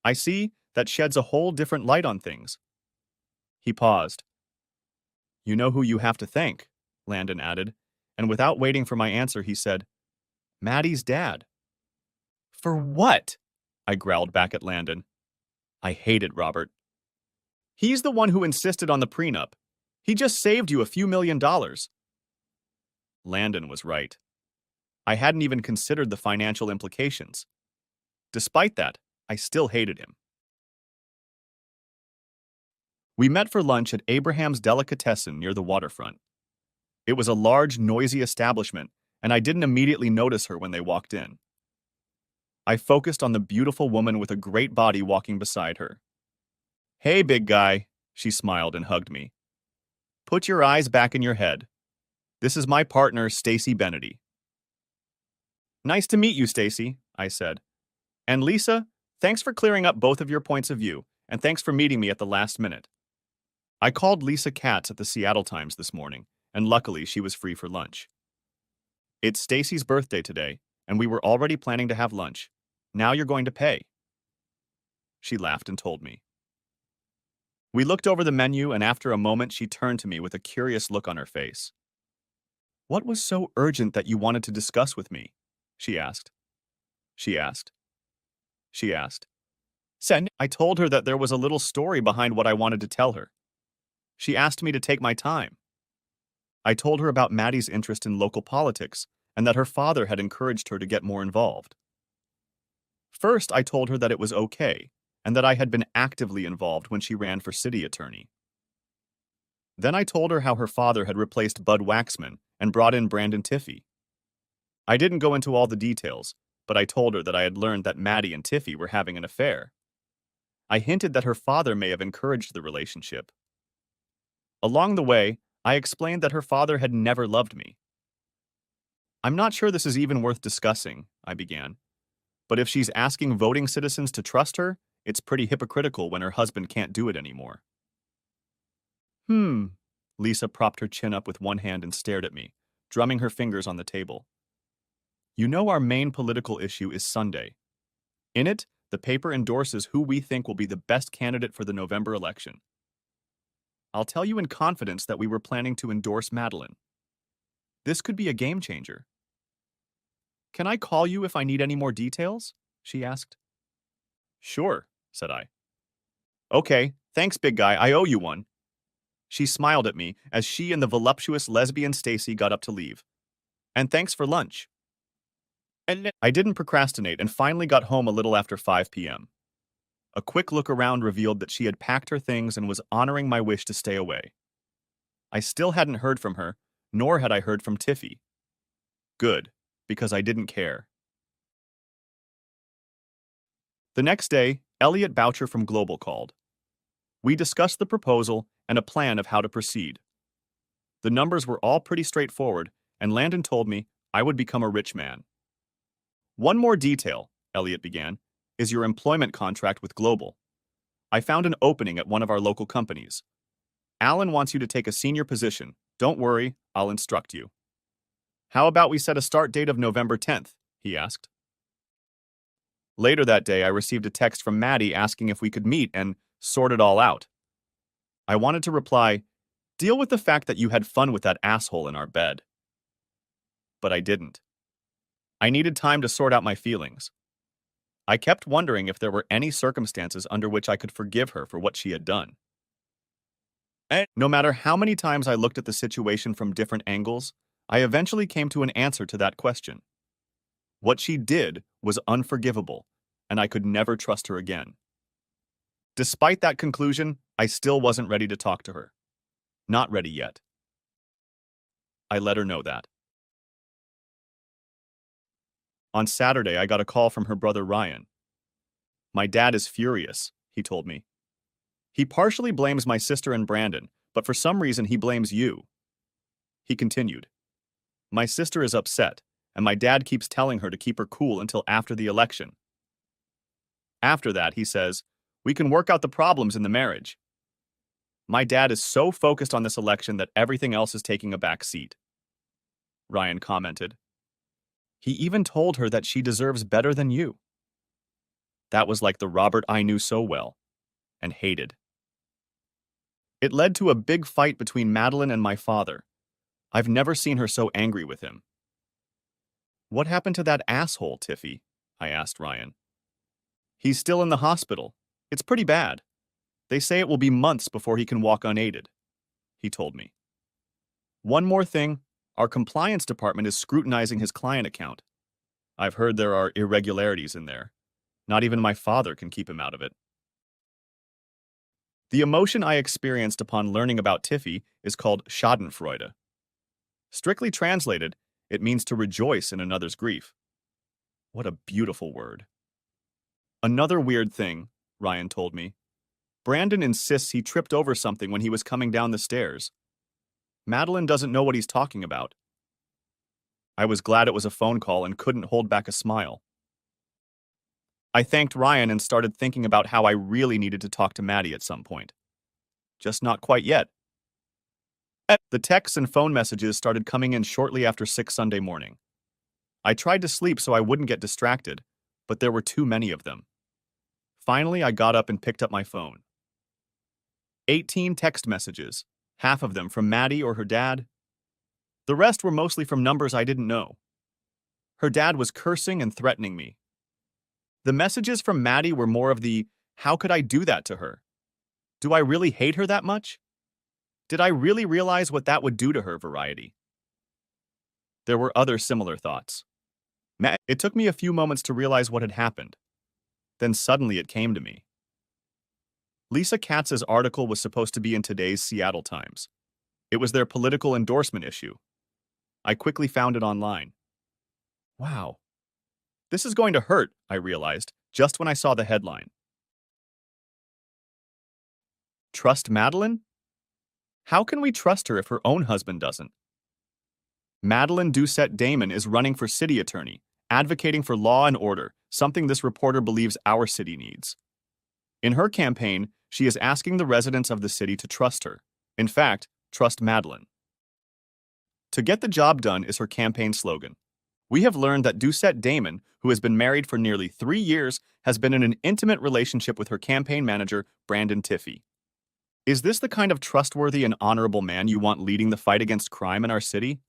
I see, that sheds a whole different light on things. He paused. You know who you have to thank, Landon added, and without waiting for my answer, he said, Maddie's dad. For what? I growled back at Landon. I hated Robert. He's the one who insisted on the prenup. He just saved you a few $1,000,000. Landon was right. I hadn't even considered the financial implications. Despite that, I still hated him. We met for lunch at Abraham's Delicatessen near the waterfront. It was a large, noisy establishment, and I didn't immediately notice her when they walked in. I focused on the beautiful woman with a great body walking beside her. Hey, big guy, she smiled and hugged me. Put your eyes back in your head. This is my partner, Stacy Bennedy. Nice to meet you, Stacy, I said. And Lisa, thanks for clearing up both of your points of view, and thanks for meeting me at the last minute. I called Lisa Katz at the Seattle Times this morning, and luckily she was free for lunch. It's Stacy's birthday today, and we were already planning to have lunch. Now you're going to pay. She laughed and told me. We looked over the menu, and after a moment she turned to me with a curious look on her face. What was so urgent that you wanted to discuss with me? She asked. She asked. She asked. Sen, I told her that there was a little story behind what I wanted to tell her. She asked me to take my time. I told her about Maddie's interest in local politics and that her father had encouraged her to get more involved. First, I told her that it was okay and that I had been actively involved when she ran for city attorney. Then I told her how her father had replaced Bud Waxman and brought in Brandon Tiffy. I didn't go into all the details, but I told her that I had learned that Maddie and Tiffy were having an affair. I hinted that her father may have encouraged the relationship. Along the way, I explained that her father had never loved me. I'm not sure this is even worth discussing, I began. But if she's asking voting citizens to trust her, it's pretty hypocritical when her husband can't do it anymore. Lisa propped her chin up with one hand and stared at me, drumming her fingers on the table. You know our main political issue is Sunday. In it, the paper endorses who we think will be the best candidate for the November election. I'll tell you in confidence that we were planning to endorse Madeline. This could be a game changer. Can I call you if I need any more details? She asked. Sure, said I. Okay, thanks, big guy, I owe you one. She smiled at me as she and the voluptuous lesbian Stacy got up to leave. And thanks for lunch. I didn't procrastinate and finally got home a little after 5 p.m. A quick look around revealed that she had packed her things and was honoring my wish to stay away. I still hadn't heard from her, nor had I heard from Tiffy. Good, because I didn't care. The next day, Elliot Boucher from Global called. We discussed the proposal and a plan of how to proceed. The numbers were all pretty straightforward, and Landon told me I would become a rich man. One more detail, Elliot began, is your employment contract with Global. I found an opening at one of our local companies. Alan wants you to take a senior position. Don't worry, I'll instruct you. How about we set a start date of November 10th? He asked. Later that day, I received a text from Maddie asking if we could meet and sort it all out. I wanted to reply, deal with the fact that you had fun with that asshole in our bed. But I didn't. I needed time to sort out my feelings. I kept wondering if there were any circumstances under which I could forgive her for what she had done. And no matter how many times I looked at the situation from different angles, I eventually came to an answer to that question. What she did was unforgivable, and I could never trust her again. Despite that conclusion, I still wasn't ready to talk to her. Not ready yet. I let her know that. On Saturday, I got a call from her brother Ryan. My dad is furious, he told me. He partially blames my sister and Brandon, but for some reason he blames you. He continued. My sister is upset, and my dad keeps telling her to keep her cool until after the election. After that, he says, we can work out the problems in the marriage. My dad is so focused on this election that everything else is taking a back seat. Ryan commented. He even told her that she deserves better than you. That was like the Robert I knew so well and hated. It led to a big fight between Madeline and my father. I've never seen her so angry with him. What happened to that asshole, Tiffy? I asked Ryan. He's still in the hospital. It's pretty bad. They say it will be months before he can walk unaided, he told me. One more thing, our compliance department is scrutinizing his client account. I've heard there are irregularities in there. Not even my father can keep him out of it. The emotion I experienced upon learning about Tiffy is called Schadenfreude. Strictly translated, it means to rejoice in another's grief. What a beautiful word. Another weird thing, Ryan told me. Brandon insists he tripped over something when he was coming down the stairs. Madeline doesn't know what he's talking about. I was glad it was a phone call and couldn't hold back a smile. I thanked Ryan and started thinking about how I really needed to talk to Maddie at some point. Just not quite yet. The texts and phone messages started coming in shortly after 6 Sunday morning. I tried to sleep so I wouldn't get distracted, but there were too many of them. Finally, I got up and picked up my phone. 18 text messages, half of them from Maddie or her dad. The rest were mostly from numbers I didn't know. Her dad was cursing and threatening me. The messages from Maddie were more of the, how could I do that to her? Do I really hate her that much? Did I really realize what that would do to her variety? There were other similar thoughts. It took me a few moments to realize what had happened. Then suddenly it came to me. Lisa Katz's article was supposed to be in today's Seattle Times. It was their political endorsement issue. I quickly found it online. Wow. This is going to hurt, I realized, just when I saw the headline. Trust Madeline? How can we trust her if her own husband doesn't? Madeline Doucette Damon is running for city attorney, advocating for law and order, something this reporter believes our city needs. In her campaign, she is asking the residents of the city to trust her. In fact, trust Madeline. To get the job done is her campaign slogan. We have learned that Doucette Damon, who has been married for nearly 3 years, has been in an intimate relationship with her campaign manager, Brandon Tiffey. Is this the kind of trustworthy and honorable man you want leading the fight against crime in our city?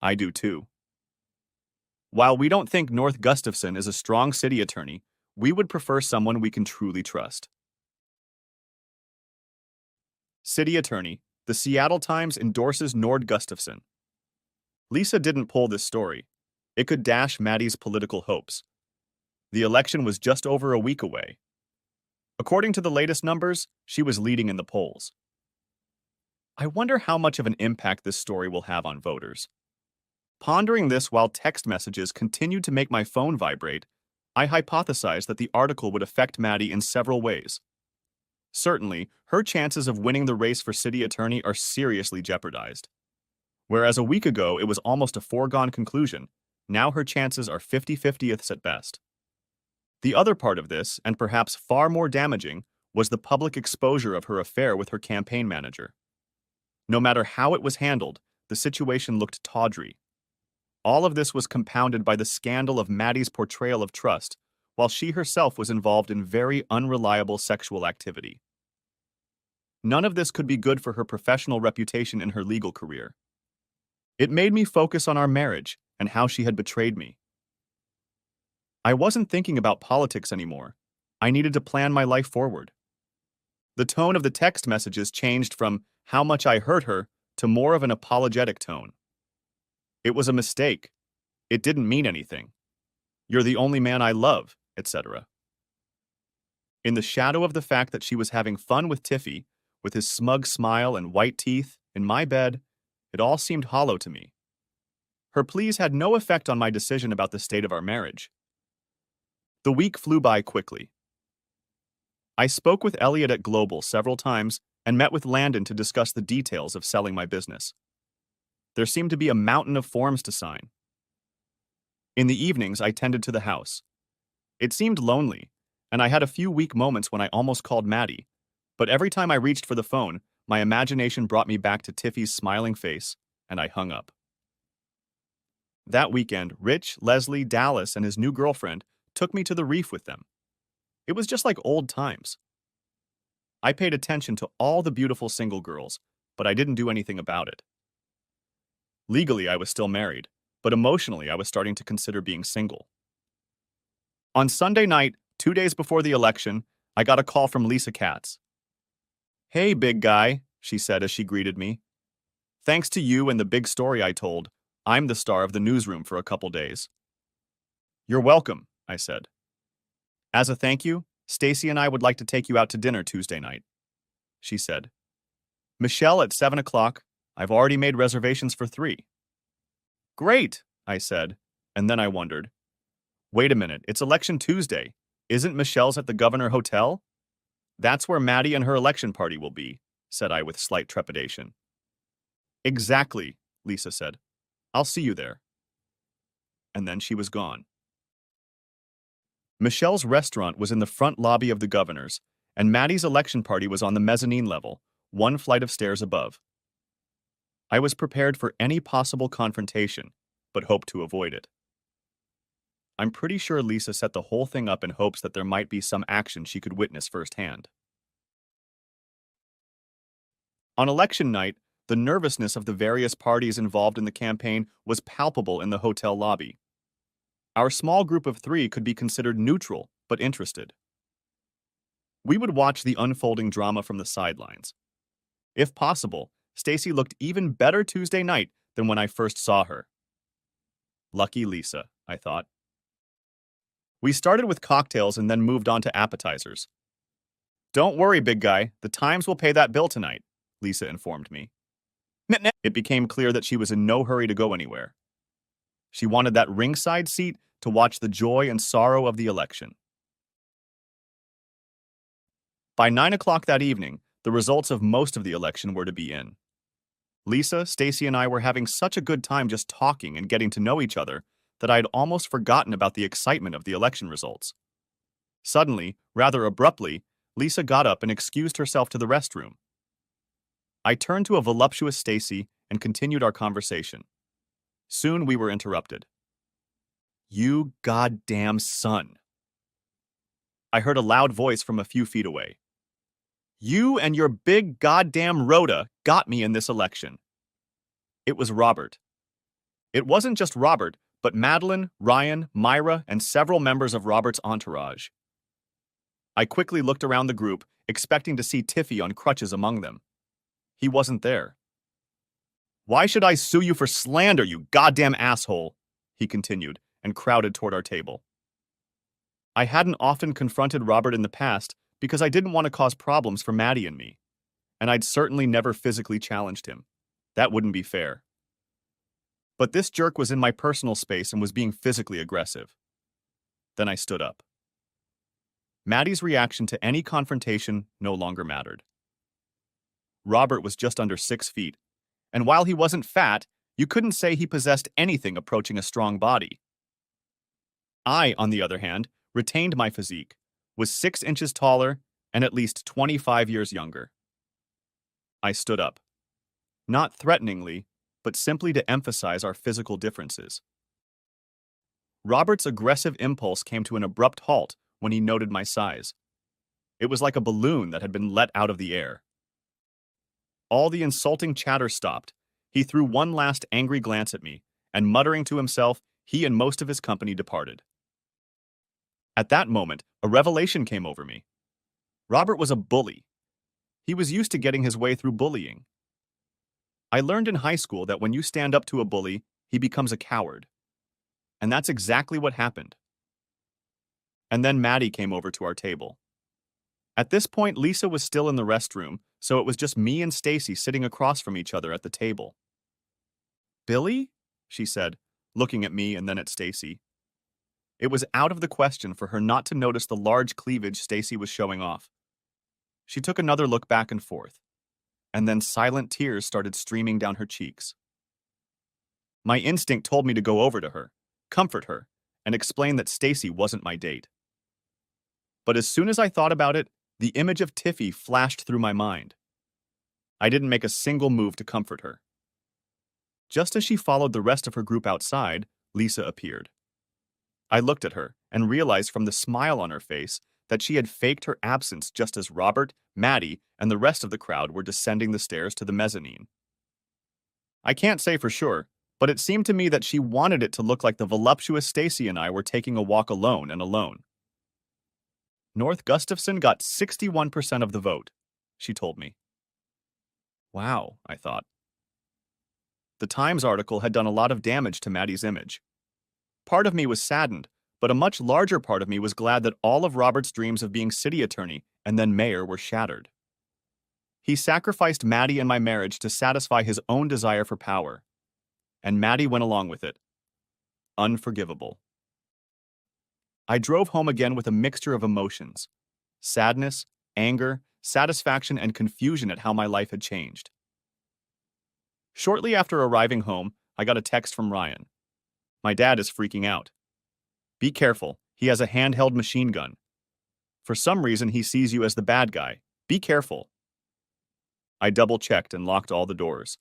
I do too. While we don't think North Gustafson is a strong city attorney, we would prefer someone we can truly trust. City Attorney, the Seattle Times endorses Nord Gustafson. Lisa didn't pull this story. It could dash Maddie's political hopes. The election was just over a week away. According to the latest numbers, she was leading in the polls. I wonder how much of an impact this story will have on voters. Pondering this while text messages continued to make my phone vibrate, I hypothesized that the article would affect Maddie in several ways. Certainly, her chances of winning the race for city attorney are seriously jeopardized. Whereas a week ago it was almost a foregone conclusion, now her chances are 50-50ths at best. The other part of this, and perhaps far more damaging, was the public exposure of her affair with her campaign manager. No matter how it was handled, the situation looked tawdry. All of this was compounded by the scandal of Maddie's portrayal of trust, while she herself was involved in very unreliable sexual activity. None of this could be good for her professional reputation in her legal career. It made me focus on our marriage and how she had betrayed me. I wasn't thinking about politics anymore. I needed to plan my life forward. The tone of the text messages changed from how much I hurt her to more of an apologetic tone. It was a mistake. It didn't mean anything. You're the only man I love, etc. In the shadow of the fact that she was having fun with Tiffy, with his smug smile and white teeth, in my bed, it all seemed hollow to me. Her pleas had no effect on my decision about the state of our marriage. The week flew by quickly. I spoke with Elliot at Global several times and met with Landon to discuss the details of selling my business. There seemed to be a mountain of forms to sign. In the evenings, I tended to the house. It seemed lonely, and I had a few weak moments when I almost called Maddie, but every time I reached for the phone, my imagination brought me back to Tiffy's smiling face, and I hung up. That weekend, Rich, Leslie, Dallas, and his new girlfriend took me to the reef with them. It was just like old times. I paid attention to all the beautiful single girls, but I didn't do anything about it. Legally, I was still married, but emotionally, I was starting to consider being single. On Sunday night, 2 days before the election, I got a call from Lisa Katz. "Hey, big guy," she said as she greeted me. "Thanks to you and the big story I told, I'm the star of the newsroom for a couple days." "You're welcome," I said. "As a thank you, Stacy and I would like to take you out to dinner Tuesday night," she said. "Michelle at 7 o'clock. I've already made reservations for 3. "Great," I said, and then I wondered. Wait a minute, it's Election Tuesday. Isn't Michelle's at the Governor Hotel? That's where Maddie and her election party will be, said I with slight trepidation. Exactly, Lisa said. I'll see you there. And then she was gone. Michelle's restaurant was in the front lobby of the Governor's, and Maddie's election party was on the mezzanine level, one flight of stairs above. I was prepared for any possible confrontation, but hoped to avoid it. I'm pretty sure Lisa set the whole thing up in hopes that there might be some action she could witness firsthand. On election night, the nervousness of the various parties involved in the campaign was palpable in the hotel lobby. Our small group of 3 could be considered neutral, but interested. We would watch the unfolding drama from the sidelines. If possible, Stacy looked even better Tuesday night than when I first saw her. Lucky Lisa, I thought. We started with cocktails and then moved on to appetizers. Don't worry, big guy, the Times will pay that bill tonight, Lisa informed me. It became clear that she was in no hurry to go anywhere. She wanted that ringside seat to watch the joy and sorrow of the election. By 9 o'clock that evening, the results of most of the election were to be in. Lisa, Stacy, and I were having such a good time just talking and getting to know each other that I had almost forgotten about the excitement of the election results. Suddenly, rather abruptly, Lisa got up and excused herself to the restroom. I turned to a voluptuous Stacy and continued our conversation. Soon we were interrupted. You goddamn son. I heard a loud voice from a few feet away. You and your big goddamn Rhoda got me in this election. It was Robert. It wasn't just Robert, but Madeline, Ryan, Myra, and several members of Robert's entourage. I quickly looked around the group, expecting to see Tiffy on crutches among them. He wasn't there. Why should I sue you for slander, you goddamn asshole? He continued, and crowded toward our table. I hadn't often confronted Robert in the past because I didn't want to cause problems for Maddie and me, and I'd certainly never physically challenged him. That wouldn't be fair. But this jerk was in my personal space and was being physically aggressive. Then I stood up. Maddie's reaction to any confrontation no longer mattered. Robert was just under 6 feet, and while he wasn't fat, you couldn't say he possessed anything approaching a strong body. I, on the other hand, retained my physique, was 6 inches taller, and at least 25 years younger. I stood up. Not threateningly, but simply to emphasize our physical differences. Robert's aggressive impulse came to an abrupt halt when he noted my size. It was like a balloon that had been let out of the air. All the insulting chatter stopped. He threw one last angry glance at me, and muttering to himself, he and most of his company departed. At that moment, a revelation came over me. Robert was a bully. He was used to getting his way through bullying. I learned in high school that when you stand up to a bully, he becomes a coward. And that's exactly what happened. And then Maddie came over to our table. At this point, Lisa was still in the restroom, so it was just me and Stacy sitting across from each other at the table. Billy? She said, looking at me and then at Stacy. It was out of the question for her not to notice the large cleavage Stacy was showing off. She took another look back and forth, and then silent tears started streaming down her cheeks. My instinct told me to go over to her, comfort her, and explain that Stacy wasn't my date. But as soon as I thought about it, the image of Tiffy flashed through my mind. I didn't make a single move to comfort her. Just as she followed the rest of her group outside, Lisa appeared. I looked at her and realized from the smile on her face that she had faked her absence just as Robert, Maddie, and the rest of the crowd were descending the stairs to the mezzanine. I can't say for sure, but it seemed to me that she wanted it to look like the voluptuous Stacy and I were taking a walk alone and alone. North Gustafson got 61% of the vote, she told me. Wow, I thought. The Times article had done a lot of damage to Maddie's image. Part of me was saddened, but a much larger part of me was glad that all of Robert's dreams of being city attorney and then mayor were shattered. He sacrificed Maddie and my marriage to satisfy his own desire for power, and Maddie went along with it. Unforgivable. I drove home again with a mixture of emotions: sadness, anger, satisfaction, and confusion at how my life had changed. Shortly after arriving home, I got a text from Ryan. My dad is freaking out. Be careful, he has a handheld machine gun. For some reason, he sees you as the bad guy. Be careful. I double-checked and locked all the doors.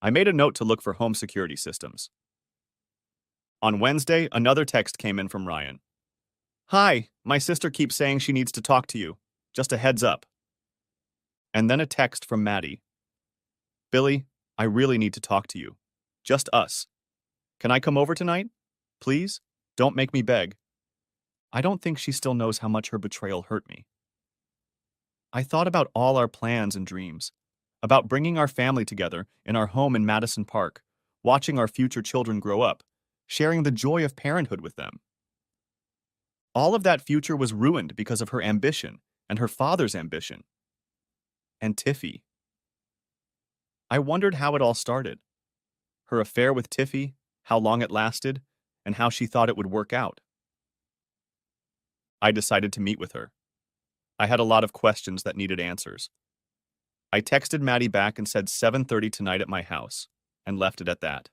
I made a note to look for home security systems. On Wednesday, another text came in from Ryan. Hi, my sister keeps saying she needs to talk to you. Just a heads up. And then a text from Maddie. Billy, I really need to talk to you. Just us. Can I come over tonight? Please? Don't make me beg. I don't think she still knows how much her betrayal hurt me. I thought about all our plans and dreams, about bringing our family together in our home in Madison Park, watching our future children grow up, sharing the joy of parenthood with them. All of that future was ruined because of her ambition and her father's ambition. And Tiffy. I wondered how it all started. Her affair with Tiffy, how long it lasted, and how she thought it would work out. I decided to meet with her. I had a lot of questions that needed answers. I texted Maddie back and said 7:30 tonight at my house, and left it at that.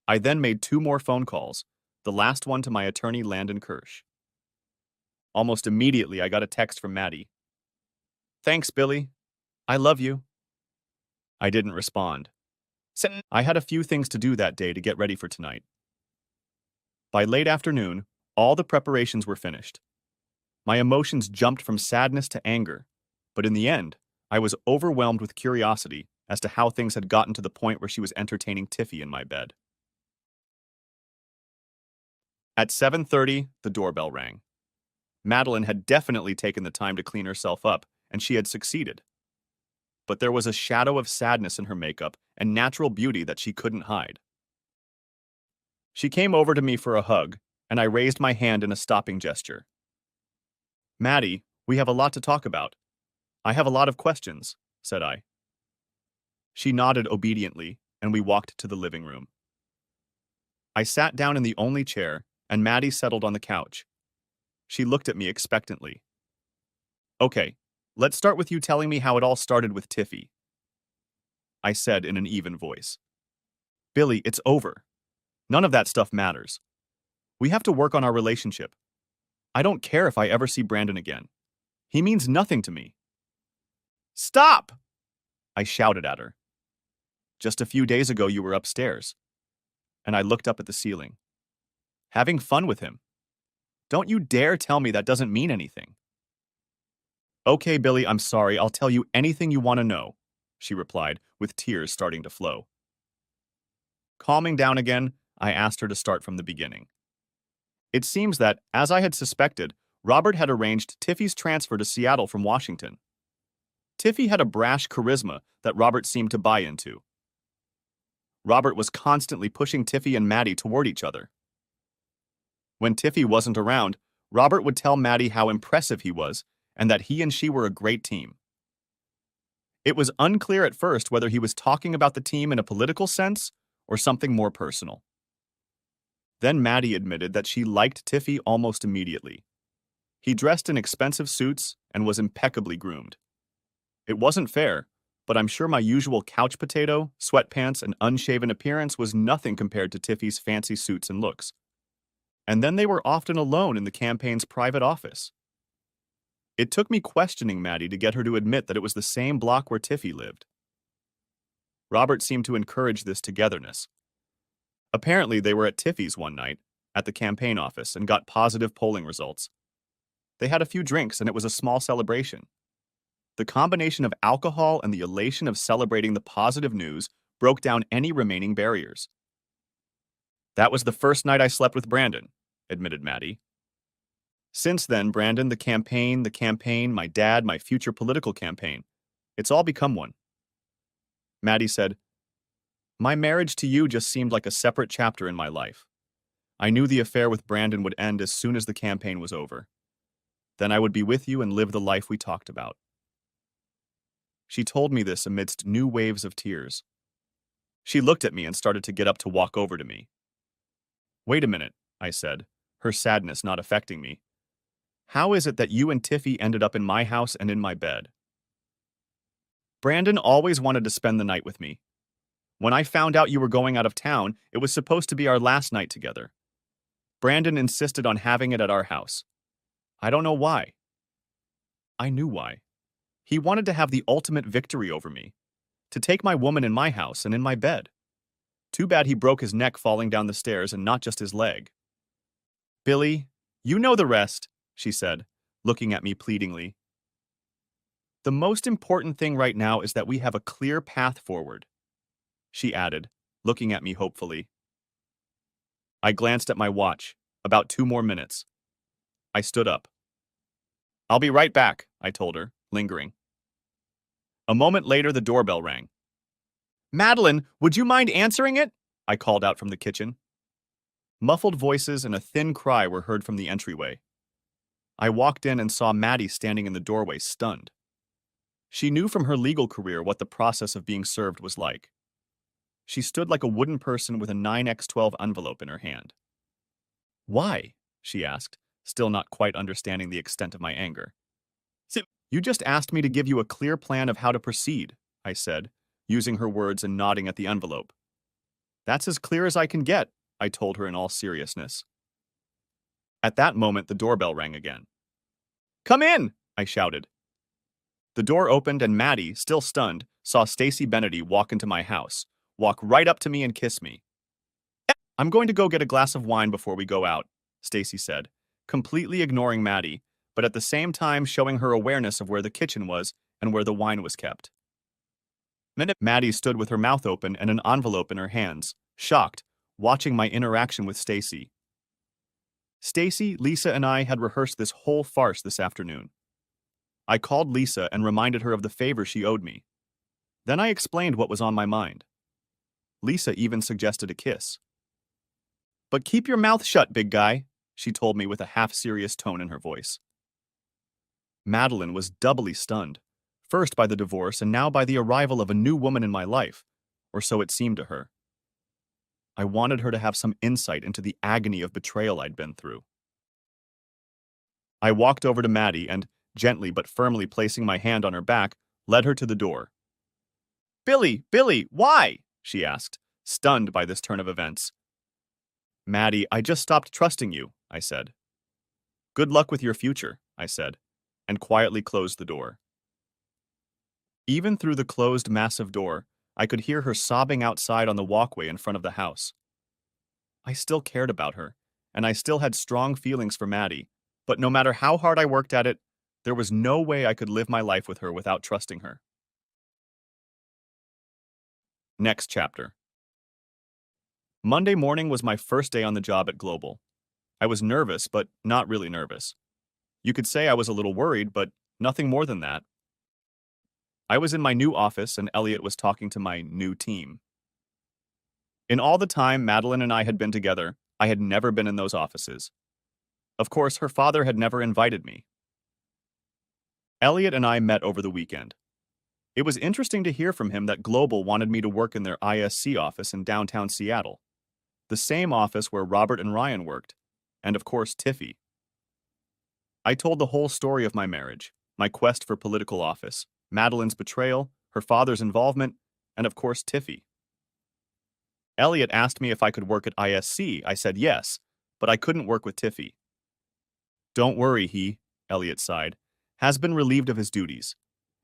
I then made 2 more phone calls, the last one to my attorney Landon Kirsch. Almost immediately, I got a text from Maddie. Thanks, Billy. I love you. I didn't respond. I had a few things to do that day to get ready for tonight. By late afternoon, all the preparations were finished. My emotions jumped from sadness to anger, but in the end, I was overwhelmed with curiosity as to how things had gotten to the point where she was entertaining Tiffy in my bed. At 7:30, the doorbell rang. Madeline had definitely taken the time to clean herself up, and she had succeeded. But there was a shadow of sadness in her makeup and natural beauty that she couldn't hide. She came over to me for a hug, and I raised my hand in a stopping gesture. Maddie, we have a lot to talk about. I have a lot of questions, said I. She nodded obediently, and we walked to the living room. I sat down in the only chair, and Maddie settled on the couch. She looked at me expectantly. Okay, let's start with you telling me how it all started with Tiffy, I said in an even voice. Billy, it's over. None of that stuff matters. We have to work on our relationship. I don't care if I ever see Brandon again. He means nothing to me. Stop! I shouted at her. Just a few days ago you were upstairs. And I looked up at the ceiling. Having fun with him. Don't you dare tell me that doesn't mean anything. Okay, Billy, I'm sorry. I'll tell you anything you want to know, she replied, with tears starting to flow. Calming down again, I asked her to start from the beginning. It seems that, as I had suspected, Robert had arranged Tiffy's transfer to Seattle from Washington. Tiffy had a brash charisma that Robert seemed to buy into. Robert was constantly pushing Tiffy and Maddie toward each other. When Tiffy wasn't around, Robert would tell Maddie how impressive he was and that he and she were a great team. It was unclear at first whether he was talking about the team in a political sense or something more personal. Then Maddie admitted that she liked Tiffy almost immediately. He dressed in expensive suits and was impeccably groomed. It wasn't fair, but I'm sure my usual couch potato, sweatpants, and unshaven appearance was nothing compared to Tiffy's fancy suits and looks. And then they were often alone in the campaign's private office. It took me questioning Maddie to get her to admit that it was the same block where Tiffy lived. Robert seemed to encourage this togetherness. Apparently, they were at Tiffy's one night, at the campaign office, and got positive polling results. They had a few drinks, and it was a small celebration. The combination of alcohol and the elation of celebrating the positive news broke down any remaining barriers. That was the first night I slept with Brandon, admitted Maddie. Since then, Brandon, the campaign, my dad, my future political campaign, it's all become one. Maddie said, My marriage to you just seemed like a separate chapter in my life. I knew the affair with Brandon would end as soon as the campaign was over. Then I would be with you and live the life we talked about. She told me this amidst new waves of tears. She looked at me and started to get up to walk over to me. Wait a minute, I said. her sadness not affecting me. How is it that you and Tiffy ended up in my house and in my bed? Brandon always wanted to spend the night with me. When I found out you were going out of town, it was supposed to be our last night together. Brandon insisted on having it at our house. I don't know why. I knew why. He wanted to have the ultimate victory over me, to take my woman in my house and in my bed. Too bad he broke his neck falling down the stairs and not just his leg. Billy, you know the rest, she said, looking at me pleadingly. The most important thing right now is that we have a clear path forward, she added, looking at me hopefully. I glanced at my watch. About 2 more minutes. I stood up. I'll be right back, I told her, lingering. A moment later, the doorbell rang. Madeline, would you mind answering it? I called out from the kitchen. Muffled voices and a thin cry were heard from the entryway. I walked in and saw Maddie standing in the doorway, stunned. She knew from her legal career what the process of being served was like. She stood like a wooden person with a 9x12 envelope in her hand. Why? She asked, still not quite understanding the extent of my anger. You just asked me to give you a clear plan of how to proceed, I said, using her words and nodding at the envelope. That's as clear as I can get, I told her in all seriousness. At that moment, the doorbell rang again. Come in, I shouted. The door opened and Maddie, still stunned, saw Stacy Bennedy walk into my house, walk right up to me and kiss me. I'm going to go get a glass of wine before we go out, Stacy said, completely ignoring Maddie, but at the same time showing her awareness of where the kitchen was and where the wine was kept. Maddie stood with her mouth open and an envelope in her hands, shocked, watching my interaction with Stacy. Stacy, Lisa, and I had rehearsed this whole farce this afternoon. I called Lisa and reminded her of the favor she owed me. Then I explained what was on my mind. Lisa even suggested a kiss. But keep your mouth shut, big guy, she told me with a half-serious tone in her voice. Madeline was doubly stunned, first by the divorce and now by the arrival of a new woman in my life, or so it seemed to her. I wanted her to have some insight into the agony of betrayal I'd been through. I walked over to Maddie and, gently but firmly placing my hand on her back, led her to the door. Billy, why? She asked, stunned by this turn of events. Maddie, I just stopped trusting you, I said. Good luck with your future, I said, and quietly closed the door. Even through the closed, massive door, I could hear her sobbing outside on the walkway in front of the house. I still cared about her, and I still had strong feelings for Maddie, but no matter how hard I worked at it, there was no way I could live my life with her without trusting her. Next chapter. Monday morning was my first day on the job at Global. I was nervous, but not really nervous. You could say I was a little worried, but nothing more than that. I was in my new office and Elliot was talking to my new team. In all the time Madeline and I had been together, I had never been in those offices. Of course, her father had never invited me. Elliot and I met over the weekend. It was interesting to hear from him that Global wanted me to work in their ISC office in downtown Seattle, the same office where Robert and Ryan worked, and of course Tiffy. I told the whole story of my marriage, my quest for political office, Madeline's betrayal, her father's involvement, and of course Tiffy. Elliot asked me if I could work at ISC. I said yes, but I couldn't work with Tiffy. Don't worry, Elliot sighed, has been relieved of his duties.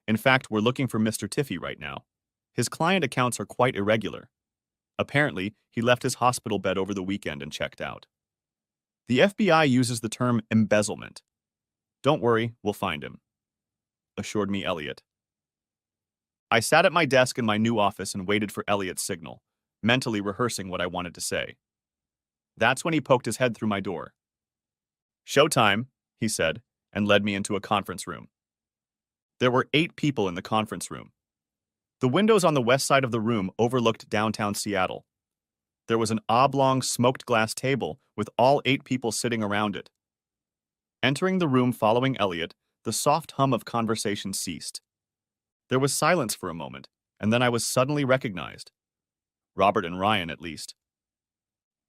In fact, we're looking for Mr. Tiffy right now. His client accounts are quite irregular. Apparently, he left his hospital bed over the weekend and checked out. The FBI uses the term embezzlement. Don't worry, we'll find him, assured me Elliot. I sat at my desk in my new office and waited for Elliot's signal, mentally rehearsing what I wanted to say. That's when he poked his head through my door. Showtime, he said, and led me into a conference room. There were 8 people in the conference room. The windows on the west side of the room overlooked downtown Seattle. There was an oblong smoked glass table with all 8 people sitting around it. Entering the room following Elliot, the soft hum of conversation ceased. There was silence for a moment, and then I was suddenly recognized. Robert and Ryan, at least.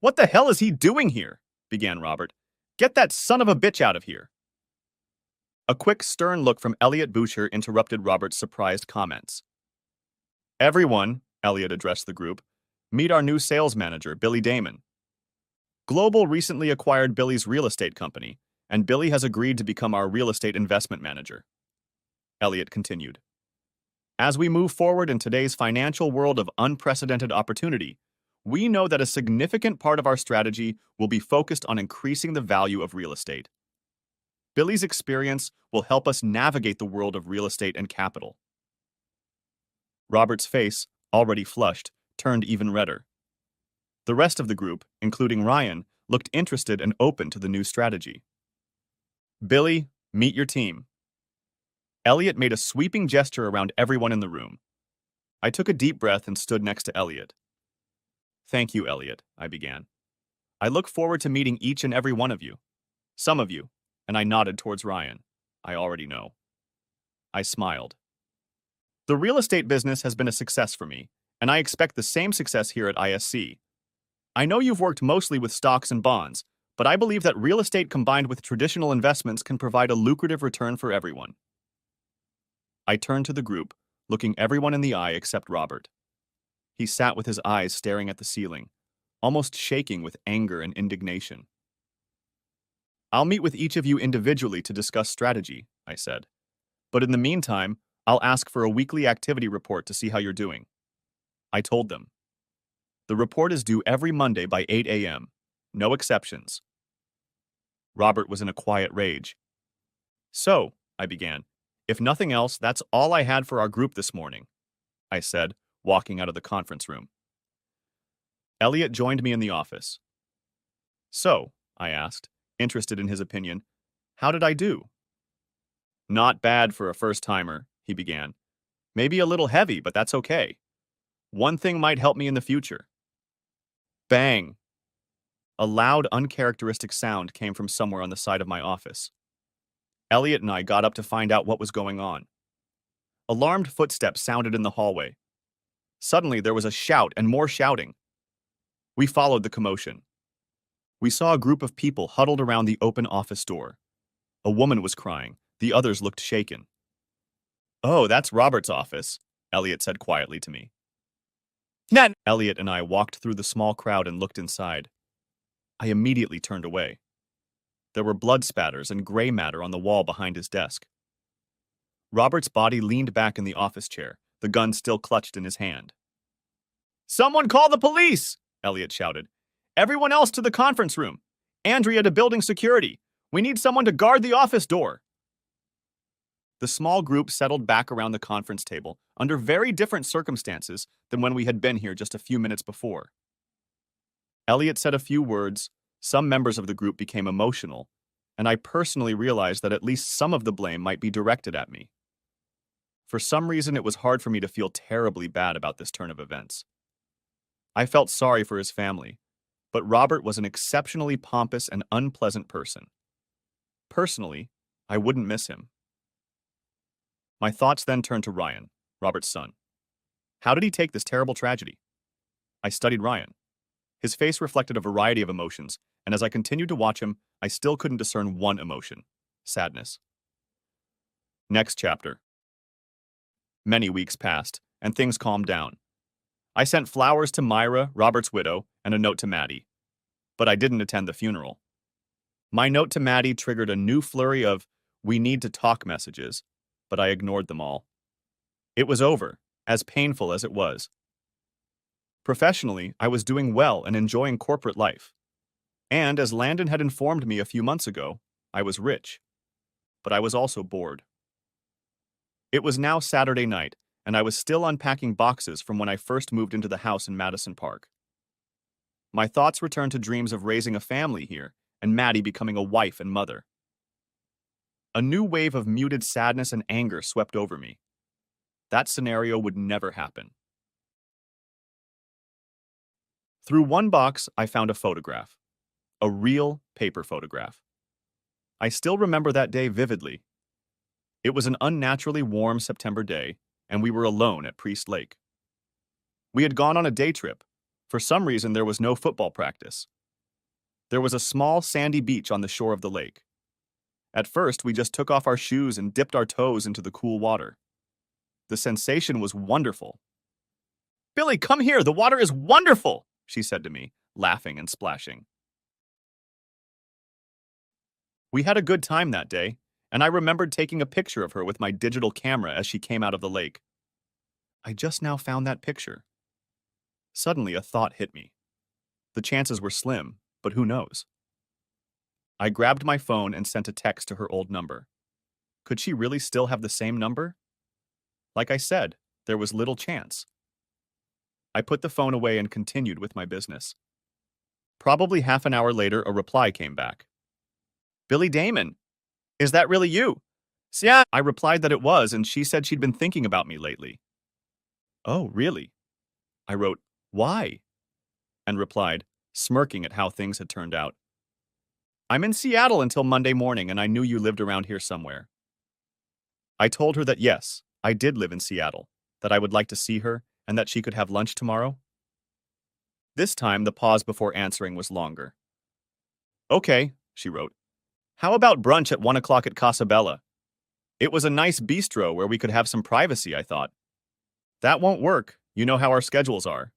What the hell is he doing here? Began Robert, Get that son of a bitch out of here. A quick, stern look from Elliot Boucher interrupted Robert's surprised comments. Everyone, Elliot addressed the group, meet our new sales manager, Billy Damon. Global recently acquired Billy's real estate company, and Billy has agreed to become our real estate investment manager. Elliot continued. As we move forward in today's financial world of unprecedented opportunity, we know that a significant part of our strategy will be focused on increasing the value of real estate. Billy's experience will help us navigate the world of real estate and capital. Robert's face, already flushed, turned even redder. The rest of the group, including Ryan, looked interested and open to the new strategy. Billy, meet your team. Elliot made a sweeping gesture around everyone in the room. I took a deep breath and stood next to Elliot. Thank you, Elliot, I began. I look forward to meeting each and every one of you. Some of you, and I nodded towards Ryan. I already know. I smiled. The real estate business has been a success for me, and I expect the same success here at ISC. I know you've worked mostly with stocks and bonds, but I believe that real estate combined with traditional investments can provide a lucrative return for everyone. I turned to the group, looking everyone in the eye except Robert. He sat with his eyes staring at the ceiling, almost shaking with anger and indignation. I'll meet with each of you individually to discuss strategy, I said. But in the meantime, I'll ask for a weekly activity report to see how you're doing. I told them. The report is due every Monday by 8 a.m. No exceptions. Robert was in a quiet rage. So, I began, if nothing else, that's all I had for our group this morning, I said, walking out of the conference room. Elliot joined me in the office. So, I asked, interested in his opinion, how did I do? Not bad for a first-timer, he began. Maybe a little heavy, but that's okay. One thing might help me in the future. Bang! A loud, uncharacteristic sound came from somewhere on the side of my office. Elliot and I got up to find out what was going on. Alarmed footsteps sounded in the hallway. Suddenly, there was a shout and more shouting. We followed the commotion. We saw a group of people huddled around the open office door. A woman was crying. The others looked shaken. Oh, that's Robert's office, Elliot said quietly to me. None. Elliot and I walked through the small crowd and looked inside. I immediately turned away. There were blood spatters and gray matter on the wall behind his desk. Robert's body leaned back in the office chair, the gun still clutched in his hand. Someone call the police! Elliot shouted. Everyone else to the conference room. Andrea to building security. We need someone to guard the office door. The small group settled back around the conference table under very different circumstances than when we had been here just a few minutes before. Elliot said a few words, some members of the group became emotional, and I personally realized that at least some of the blame might be directed at me. For some reason, it was hard for me to feel terribly bad about this turn of events. I felt sorry for his family, but Robert was an exceptionally pompous and unpleasant person. Personally, I wouldn't miss him. My thoughts then turned to Ryan, Robert's son. How did he take this terrible tragedy? I studied Ryan. His face reflected a variety of emotions, and as I continued to watch him, I still couldn't discern one emotion: sadness. Next chapter. Many weeks passed, and things calmed down. I sent flowers to Myra, Robert's widow, and a note to Maddie. But I didn't attend the funeral. My note to Maddie triggered a new flurry of "we need to talk" messages, but I ignored them all. It was over, as painful as it was. Professionally, I was doing well and enjoying corporate life. And as Landon had informed me a few months ago, I was rich. But I was also bored. It was now Saturday night, and I was still unpacking boxes from when I first moved into the house in Madison Park. My thoughts returned to dreams of raising a family here and Maddie becoming a wife and mother. A new wave of muted sadness and anger swept over me. That scenario would never happen. Through one box, I found a photograph. A real paper photograph. I still remember that day vividly. It was an unnaturally warm September day, and we were alone at Priest Lake. We had gone on a day trip. For some reason, there was no football practice. There was a small sandy beach on the shore of the lake. At first, we just took off our shoes and dipped our toes into the cool water. The sensation was wonderful. "Billy, come here! The water is wonderful!" she said to me, laughing and splashing. We had a good time that day, and I remembered taking a picture of her with my digital camera as she came out of the lake. I just now found that picture. Suddenly, a thought hit me. The chances were slim, but who knows? I grabbed my phone and sent a text to her old number. Could she really still have the same number? Like I said, there was little chance. I put the phone away and continued with my business. Probably half an hour later, a reply came back. "Billy Damon, is that really you?" "Yeah." I replied that it was, and she said she'd been thinking about me lately. "Oh, really?" I wrote, "Why?" and replied, smirking at how things had turned out. "I'm in Seattle until Monday morning, and I knew you lived around here somewhere." I told her that yes, I did live in Seattle, that I would like to see her, and that she could have lunch tomorrow. This time, the pause before answering was longer. "Okay," she wrote. "How about brunch at 1 o'clock at Casabella? It was a nice bistro where we could have some privacy," I thought. "That won't work. You know how our schedules are."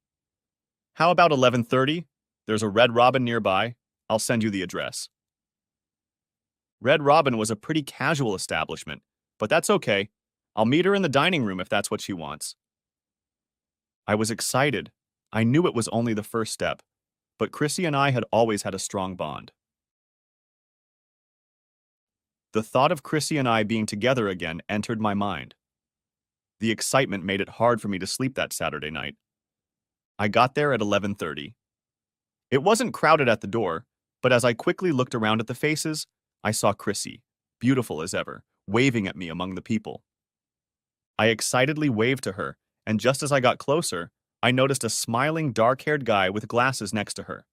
"How about 11:30? There's a Red Robin nearby. I'll send you the address." Red Robin was a pretty casual establishment, but that's okay. I'll meet her in the dining room if that's what she wants. I was excited. I knew it was only the first step, but Chrissy and I had always had a strong bond. The thought of Chrissy and I being together again entered my mind. The excitement made it hard for me to sleep that Saturday night. I got there at 11:30. It wasn't crowded at the door, but as I quickly looked around at the faces, I saw Chrissy, beautiful as ever, waving at me among the people. I excitedly waved to her, and just as I got closer, I noticed a smiling, dark-haired guy with glasses next to her.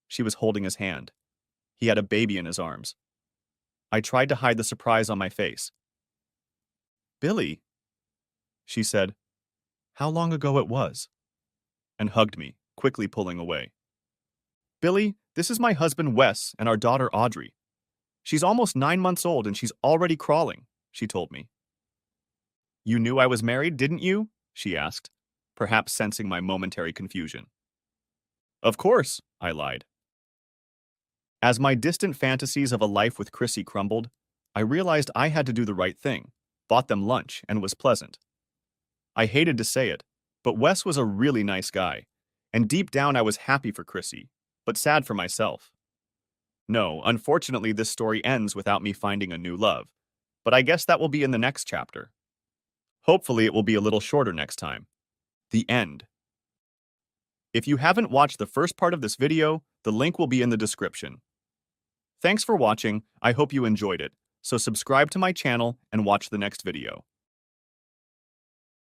She was holding his hand. He had a baby in his arms. I tried to hide the surprise on my face. "Billy," she said, "how long ago it was?" and hugged me, quickly pulling away. "Billy, this is my husband Wes and our daughter Audrey. She's almost 9 months old and she's already crawling," she told me. "You knew I was married, didn't you?" she asked, perhaps sensing my momentary confusion. "Of course," I lied. As my distant fantasies of a life with Chrissy crumbled, I realized I had to do the right thing, bought them lunch, and was pleasant. I hated to say it, but Wes was a really nice guy, and deep down I was happy for Chrissy, but sad for myself. No, unfortunately this story ends without me finding a new love, but I guess that will be in the next chapter. Hopefully it will be a little shorter next time. The end. If you haven't watched the first part of this video, the link will be in the description. Thanks for watching, I hope you enjoyed it, so subscribe to my channel and watch the next video.